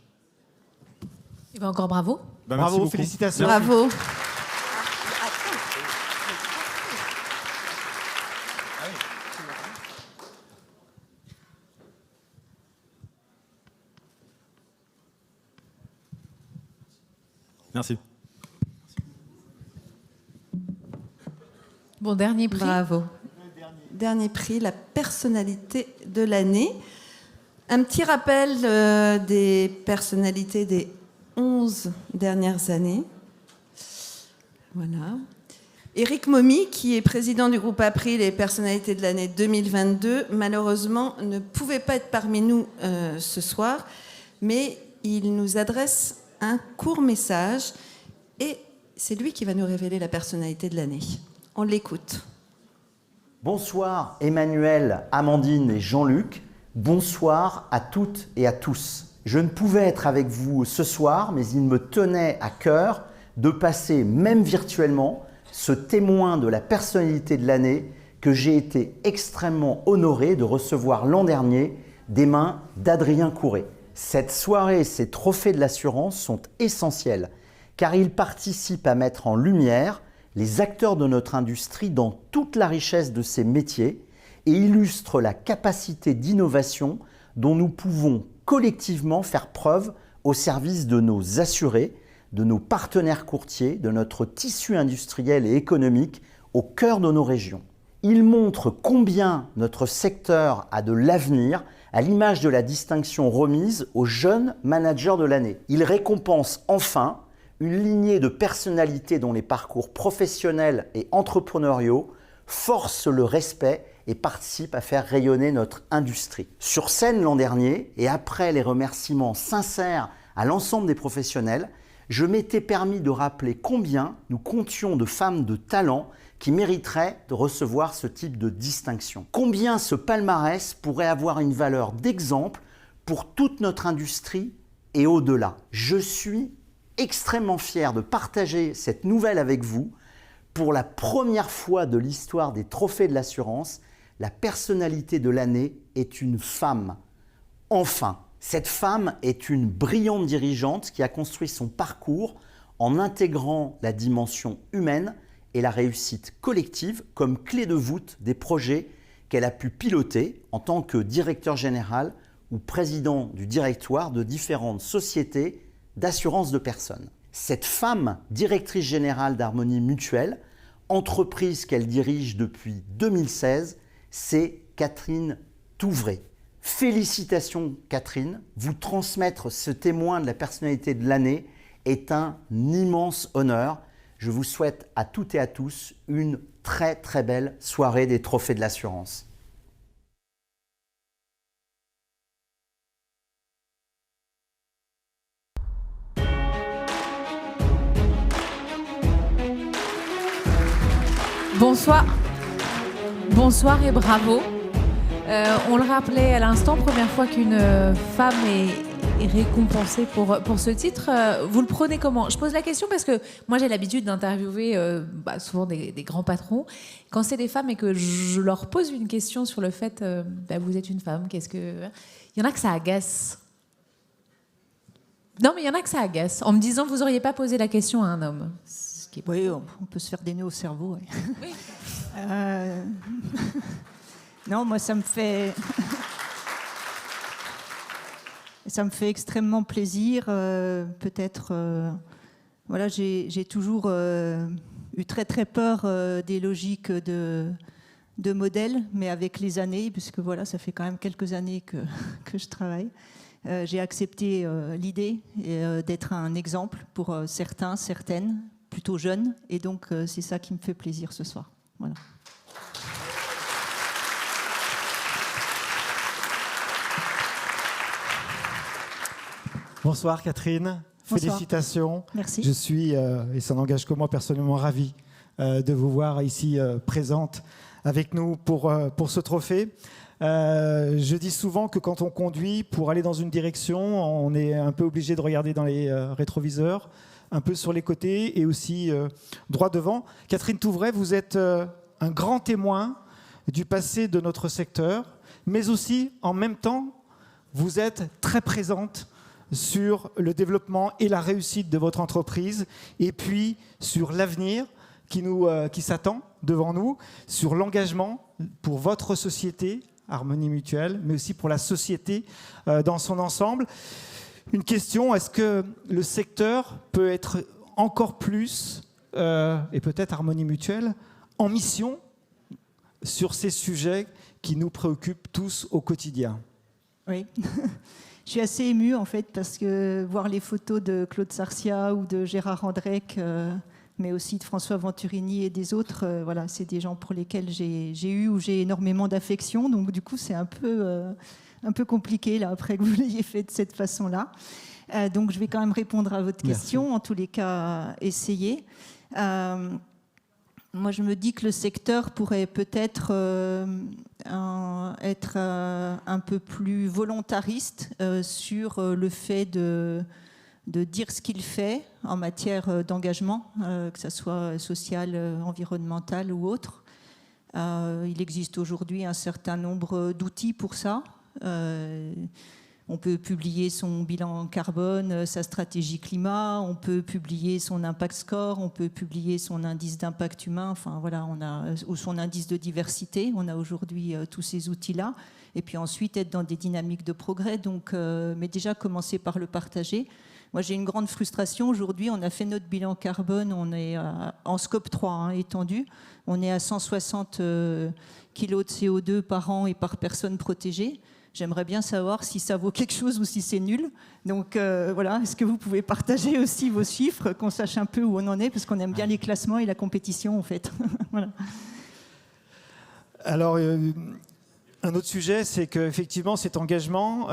Et bien encore bravo. Bravo, beaucoup. Félicitations. Merci. Bravo. Merci. Bon, dernier prix. Bravo. Dernier prix, la personnalité de l'année. Un petit rappel des personnalités des 11 dernières années. Voilà. Éric Momy, qui est président du groupe April et personnalité de l'année 2022, malheureusement ne pouvait pas être parmi nous ce soir, mais il nous adresse un court message et c'est lui qui va nous révéler la personnalité de l'année. On l'écoute. Bonsoir Emmanuel, Amandine et Jean-Luc. Bonsoir à toutes et à tous. Je ne pouvais être avec vous ce soir, mais il me tenait à cœur de passer, même virtuellement, ce témoin de la personnalité de l'année que j'ai été extrêmement honoré de recevoir l'an dernier des mains d'Adrien Couret. Cette soirée et ces trophées de l'assurance sont essentiels car ils participent à mettre en lumière les acteurs de notre industrie dans toute la richesse de ces métiers et illustrent la capacité d'innovation dont nous pouvons collectivement faire preuve au service de nos assurés, de nos partenaires courtiers, de notre tissu industriel et économique au cœur de nos régions. Ils montrent combien notre secteur a de l'avenir à l'image de la distinction remise aux jeunes managers de l'année. Ils récompensent enfin une lignée de personnalités dont les parcours professionnels et entrepreneuriaux forcent le respect et participent à faire rayonner notre industrie. Sur scène l'an dernier, et après les remerciements sincères à l'ensemble des professionnels, je m'étais permis de rappeler combien nous comptions de femmes de talent qui mériteraient de recevoir ce type de distinction. Combien ce palmarès pourrait avoir une valeur d'exemple pour toute notre industrie et au-delà. Je suis extrêmement fier de partager cette nouvelle avec vous. Pour la première fois de l'histoire des trophées de l'assurance, la personnalité de l'année est une femme. Enfin, cette femme est une brillante dirigeante qui a construit son parcours en intégrant la dimension humaine et la réussite collective comme clé de voûte des projets qu'elle a pu piloter en tant que directeur général ou président du directoire de différentes sociétés d'assurance de personnes. Cette femme, directrice générale d'Harmonie Mutuelle, entreprise qu'elle dirige depuis 2016, c'est Catherine Touvray. Félicitations Catherine, vous transmettre ce témoin de la personnalité de l'année est un immense honneur. Je vous souhaite à toutes et à tous une très très belle soirée des trophées de l'assurance. Bonsoir. Bonsoir et bravo. On le rappelait à l'instant, première fois qu'une femme est récompensée pour ce titre. Vous le prenez comment ? Je pose la question parce que moi j'ai l'habitude d'interviewer souvent des grands patrons. Quand c'est des femmes et que je leur pose une question sur le fait vous êtes une femme, qu'est-ce que... Il y en a que ça agace. Non mais il y en a que ça agace. En me disant vous n'auriez pas posé la question à un homme. Oui, on peut se faire des nœuds au cerveau. Oui. Non, moi, ça me fait extrêmement plaisir. Peut-être, voilà, j'ai toujours eu très très peur des logiques de de modèle, mais avec les années, puisque voilà, ça fait quand même quelques années que je travaille, j'ai accepté l'idée d'être un exemple pour certains, certaines, plutôt jeunes, et donc c'est ça qui me fait plaisir ce soir. Voilà. Bonsoir Catherine, Bonsoir. Félicitations. Merci. Je suis, et ça n'engage que moi personnellement, ravi de vous voir ici présente avec nous pour ce trophée. Je dis souvent que quand on conduit, pour aller dans une direction, on est un peu obligé de regarder dans les rétroviseurs, un peu sur les côtés et aussi droit devant. Catherine Touvray, vous êtes un grand témoin du passé de notre secteur, mais aussi, en même temps, vous êtes très présente sur le développement et la réussite de votre entreprise, et puis sur l'avenir qui s'attend devant nous, sur l'engagement pour votre société, Harmonie Mutuelle, mais aussi pour la société dans son ensemble. Une question, est-ce que le secteur peut être encore plus, et peut-être Harmonie Mutuelle, en mission sur ces sujets qui nous préoccupent tous au quotidien? Oui. Je suis assez émue en fait parce que voir les photos de Claude Sarcia ou de Gérard Andrec, mais aussi de François Venturini et des autres, voilà, c'est des gens pour lesquels j'ai eu ou j'ai énormément d'affection. Donc du coup, c'est un peu compliqué là après que vous l'ayez fait de cette façon-là. Donc je vais quand même répondre à votre question. En tous les cas, essayer. Moi, je me dis que le secteur pourrait peut-être être un peu plus volontariste sur le fait de dire ce qu'il fait en matière d'engagement, que ce soit social, environnemental ou autre. Il existe aujourd'hui un certain nombre d'outils pour ça. On peut publier son bilan carbone, sa stratégie climat, on peut publier son impact score, on peut publier son indice d'impact humain, enfin voilà, ou son indice de diversité. On a aujourd'hui tous ces outils-là. Et puis ensuite être dans des dynamiques de progrès. Donc, mais déjà commencer par le partager. Moi, j'ai une grande frustration. Aujourd'hui, on a fait notre bilan carbone, on est en scope 3 étendu. On est à 160 kilos de CO2 par an et par personne protégée. J'aimerais bien savoir si ça vaut quelque chose ou si c'est nul. Donc voilà, est-ce que vous pouvez partager aussi vos chiffres, qu'on sache un peu où on en est, parce qu'on aime bien les classements et la compétition en fait. Voilà. Alors, un autre sujet, c'est qu'effectivement, cet engagement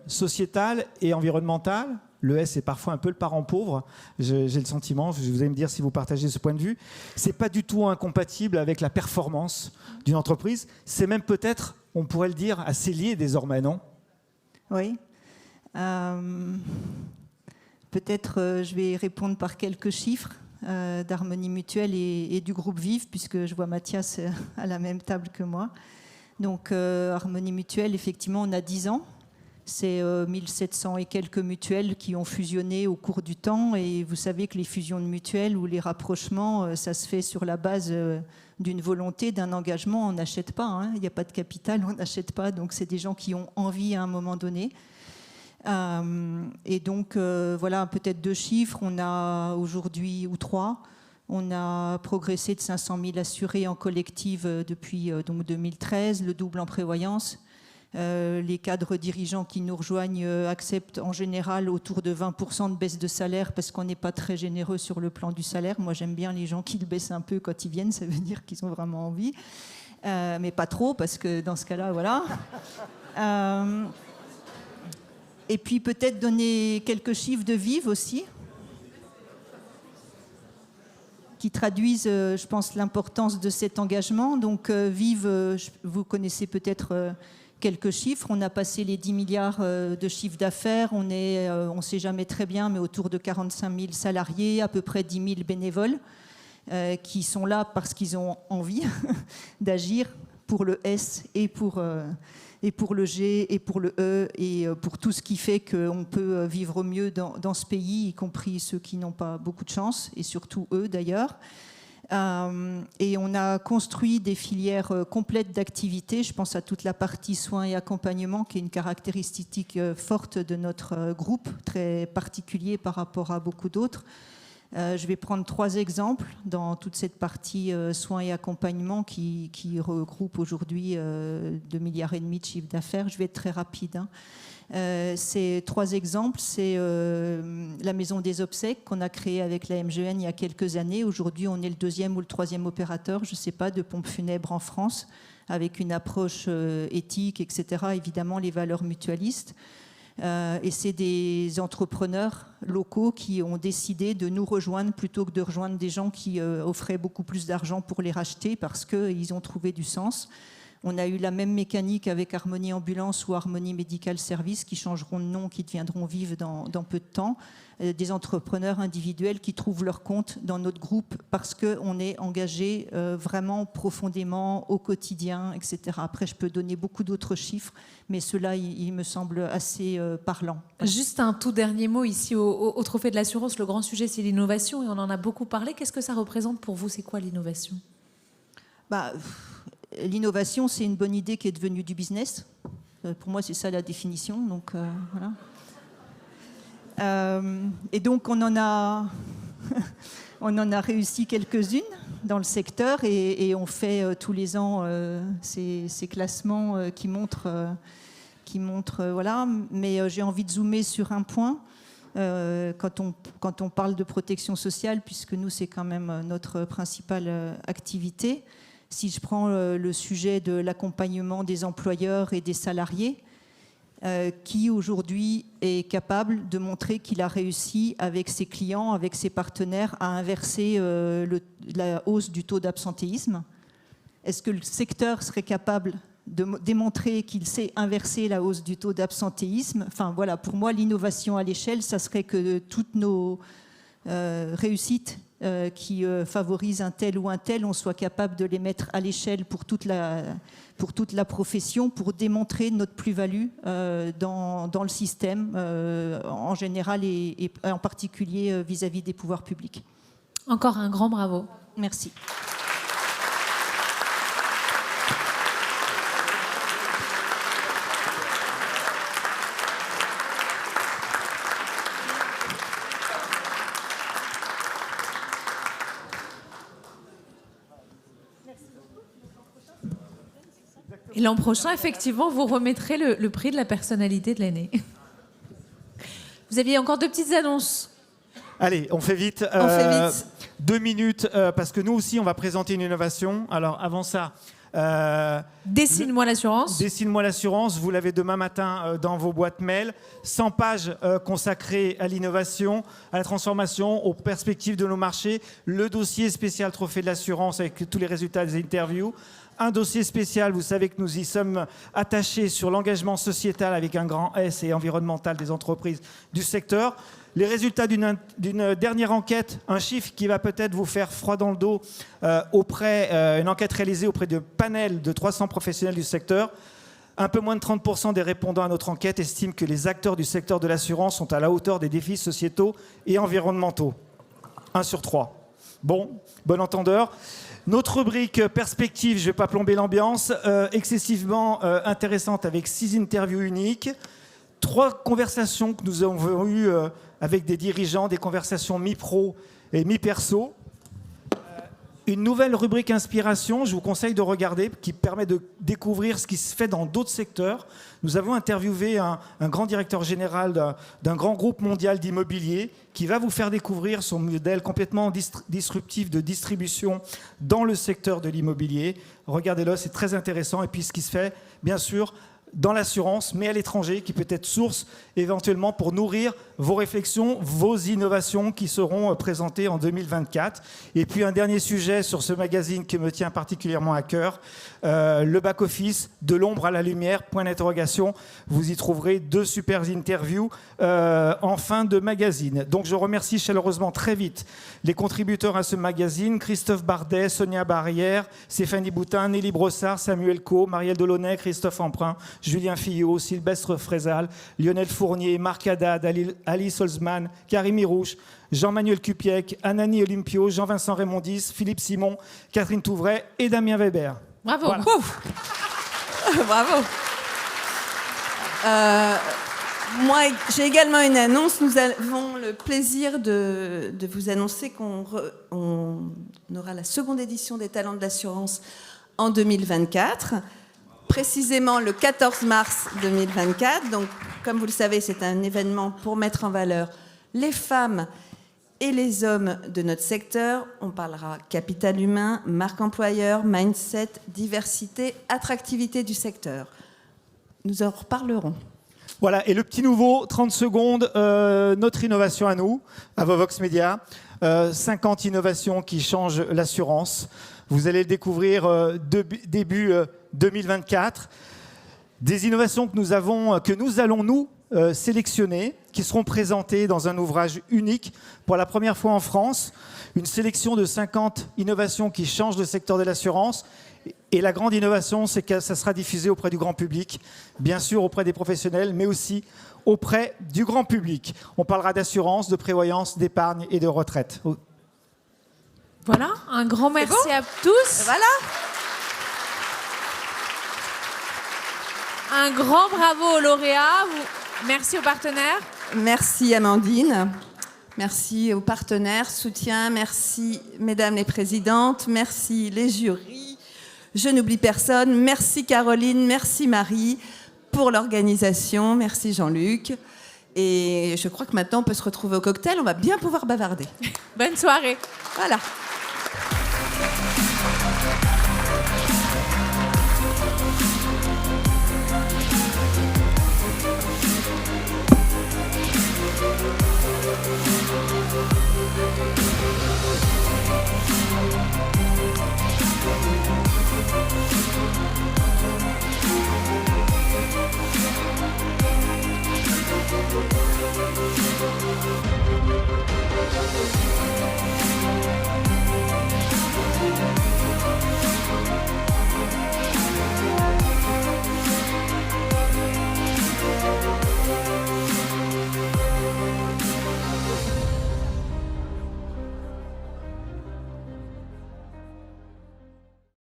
sociétal et environnemental, le S est parfois un peu le parent pauvre, j'ai le sentiment, vous allez me dire si vous partagez ce point de vue, c'est pas du tout incompatible avec la performance d'une entreprise, c'est même peut-être, on pourrait le dire, assez lié désormais, non? Oui. Peut-être je vais répondre par quelques chiffres d'Harmonie Mutuelle et du groupe Vive, puisque je vois Mathias à la même table que moi. Donc Harmonie Mutuelle, effectivement, on a 10 ans. C'est 1700 et quelques mutuelles qui ont fusionné au cours du temps. Et vous savez que les fusions de mutuelles ou les rapprochements, ça se fait sur la base d'une volonté, d'un engagement. On n'achète pas, hein. Il n'y a pas de capital, on n'achète pas. Donc c'est des gens qui ont envie à un moment donné. Et donc voilà, peut-être 2 chiffres. On a aujourd'hui, ou 3, on a progressé de 500 000 assurés en collective depuis donc 2013, le double en prévoyance. Les cadres dirigeants qui nous rejoignent acceptent en général autour de 20% de baisse de salaire parce qu'on n'est pas très généreux sur le plan du salaire. Moi, j'aime bien les gens qui le baissent un peu quand ils viennent, ça veut dire qu'ils ont vraiment envie. Mais pas trop, parce que dans ce cas-là, voilà. Et puis peut-être donner quelques chiffres de Vive aussi, qui traduisent, je pense, l'importance de cet engagement. Donc Vive, vous connaissez peut-être quelques chiffres. On a passé les 10 milliards de chiffre d'affaires. On ne sait jamais très bien, mais autour de 45 000 salariés, à peu près 10 000 bénévoles qui sont là parce qu'ils ont envie d'agir pour le S et pour le G et pour le E et pour tout ce qui fait qu'on peut vivre mieux dans ce pays, y compris ceux qui n'ont pas beaucoup de chance, et surtout eux d'ailleurs. Et on a construit des filières complètes d'activités. Je pense à toute la partie soins et accompagnement, qui est une caractéristique forte de notre groupe, très particulier par rapport à beaucoup d'autres. Je vais prendre 3 exemples dans toute cette partie soins et accompagnement qui regroupe aujourd'hui 2,5 milliards de chiffre d'affaires. Je vais être très rapide. Ces 3 exemples, c'est la maison des obsèques qu'on a créée avec la MGN il y a quelques années. Aujourd'hui, on est le 2e ou le 3e opérateur, je ne sais pas, de pompes funèbres en France, avec une approche éthique, etc. Évidemment, les valeurs mutualistes. Et c'est des entrepreneurs locaux qui ont décidé de nous rejoindre plutôt que de rejoindre des gens qui offraient beaucoup plus d'argent pour les racheter parce qu'ils ont trouvé du sens. On a eu la même mécanique avec Harmonie Ambulance ou Harmonie Medical Service qui changeront de nom, qui deviendront vives dans peu de temps. Des entrepreneurs individuels qui trouvent leur compte dans notre groupe parce qu'on est engagé vraiment profondément au quotidien, etc. Après, je peux donner beaucoup d'autres chiffres, mais ceux-là, il me semble assez parlant. Juste un tout dernier mot ici au Trophée de l'Assurance. Le grand sujet, c'est l'innovation et on en a beaucoup parlé. Qu'est-ce que ça représente pour vous? C'est quoi l'innovation? L'innovation, c'est une bonne idée qui est devenue du business. Pour moi, c'est ça la définition. Donc, voilà. Et donc, on en a réussi quelques-unes dans le secteur et on fait tous les ans ces classements qui montrent voilà. Mais j'ai envie de zoomer sur un point. Quand on parle de protection sociale, puisque nous, c'est quand même notre principale activité. Si je prends le sujet de l'accompagnement des employeurs et des salariés, qui aujourd'hui est capable de montrer qu'il a réussi avec ses clients, avec ses partenaires, à inverser la hausse du taux d'absentéisme? Est-ce que le secteur serait capable de démontrer qu'il sait inverser la hausse du taux d'absentéisme? Enfin voilà, pour moi, l'innovation à l'échelle, ça serait que toutes nos réussites qui favorisent un tel ou un tel, on soit capable de les mettre à l'échelle pour toute la profession, pour démontrer notre plus-value dans le système en général et en particulier vis-à-vis des pouvoirs publics. Encore un grand bravo. Merci. Et l'an prochain, effectivement, vous remettrez le prix de la personnalité de l'année. Vous aviez encore 2 petites annonces. Allez, on fait vite. On fait vite. 2 minutes, parce que nous aussi, on va présenter une innovation. Alors, avant ça... Dessine-moi l'assurance. Dessine-moi l'assurance, vous l'avez demain matin dans vos boîtes mail. 100 pages consacrées à l'innovation, à la transformation, aux perspectives de nos marchés. Le dossier spécial Trophée de l'Assurance avec tous les résultats des interviews. Un dossier spécial, vous savez que nous y sommes attachés sur l'engagement sociétal avec un grand S et environnemental des entreprises du secteur. Les résultats d'une dernière enquête, un chiffre qui va peut-être vous faire froid dans le dos, une enquête réalisée auprès d'un panel de 300 professionnels du secteur. Un peu moins de 30% des répondants à notre enquête estiment que les acteurs du secteur de l'assurance sont à la hauteur des défis sociétaux et environnementaux. 1 sur 3. Bon entendeur. Notre rubrique perspective, je ne vais pas plomber l'ambiance, excessivement intéressante avec 6 interviews uniques, 3 conversations que nous avons eues avec des dirigeants, des conversations mi-pro et mi-perso. Une nouvelle rubrique inspiration, je vous conseille de regarder, qui permet de découvrir ce qui se fait dans d'autres secteurs. Nous avons interviewé un grand directeur général d'un grand groupe mondial d'immobilier qui va vous faire découvrir son modèle complètement disruptif de distribution dans le secteur de l'immobilier. Regardez-le, c'est très intéressant. Et puis ce qui se fait, bien sûr, dans l'assurance, mais à l'étranger, qui peut être source éventuellement pour nourrir vos réflexions, vos innovations qui seront présentées en 2024. Et puis un dernier sujet sur ce magazine qui me tient particulièrement à cœur, le back-office, de l'ombre à la lumière, point d'interrogation. Vous y trouverez 2 super interviews en fin de magazine. Donc je remercie chaleureusement très vite les contributeurs à ce magazine, Christophe Bardet, Sonia Barrière, Stéphanie Boutin, Nelly Brossard, Samuel Coe, Marielle Delaunay, Christophe Emprunt, Julien Fillot, Sylvestre Frézal, Lionel Fournier, Marc Haddad, Alice Holzman, Karim Irouche, Jean-Manuel Cupiec, Anani Olympio, Jean-Vincent Raymondis, Philippe Simon, Catherine Touvray et Damien Weber. Bravo. Bravo. Voilà. Moi, j'ai également une annonce. Nous avons le plaisir de vous annoncer qu'on aura la seconde édition des Talents de l'assurance en 2024, précisément le 14 mars 2024. Donc, comme vous le savez, c'est un événement pour mettre en valeur les femmes et les hommes de notre secteur. On parlera capital humain, marque employeur, mindset, diversité, attractivité du secteur. Nous en reparlerons. Voilà, et le petit nouveau, 30 secondes, notre innovation à nous, à Vovox Media. 50 innovations qui changent l'assurance. Vous allez le découvrir début 2024. Des innovations que nous allons nous sélectionner, qui seront présentées dans un ouvrage unique pour la première fois en France. Une sélection de 50 innovations qui changent le secteur de l'assurance. Et la grande innovation, c'est que ça sera diffusé auprès du grand public, bien sûr auprès des professionnels, mais aussi auprès du grand public. On parlera d'assurance, de prévoyance, d'épargne et de retraite. Voilà, un grand merci à tous. Voilà. Un grand bravo aux lauréats. Merci aux partenaires. Merci Amandine. Merci aux partenaires, soutien. Merci mesdames les présidentes. Merci les jurys. Je n'oublie personne. Merci Caroline. Merci Marie pour l'organisation. Merci Jean-Luc. Et je crois que maintenant on peut se retrouver au cocktail. On va bien pouvoir bavarder. Bonne soirée. Voilà. Thank you.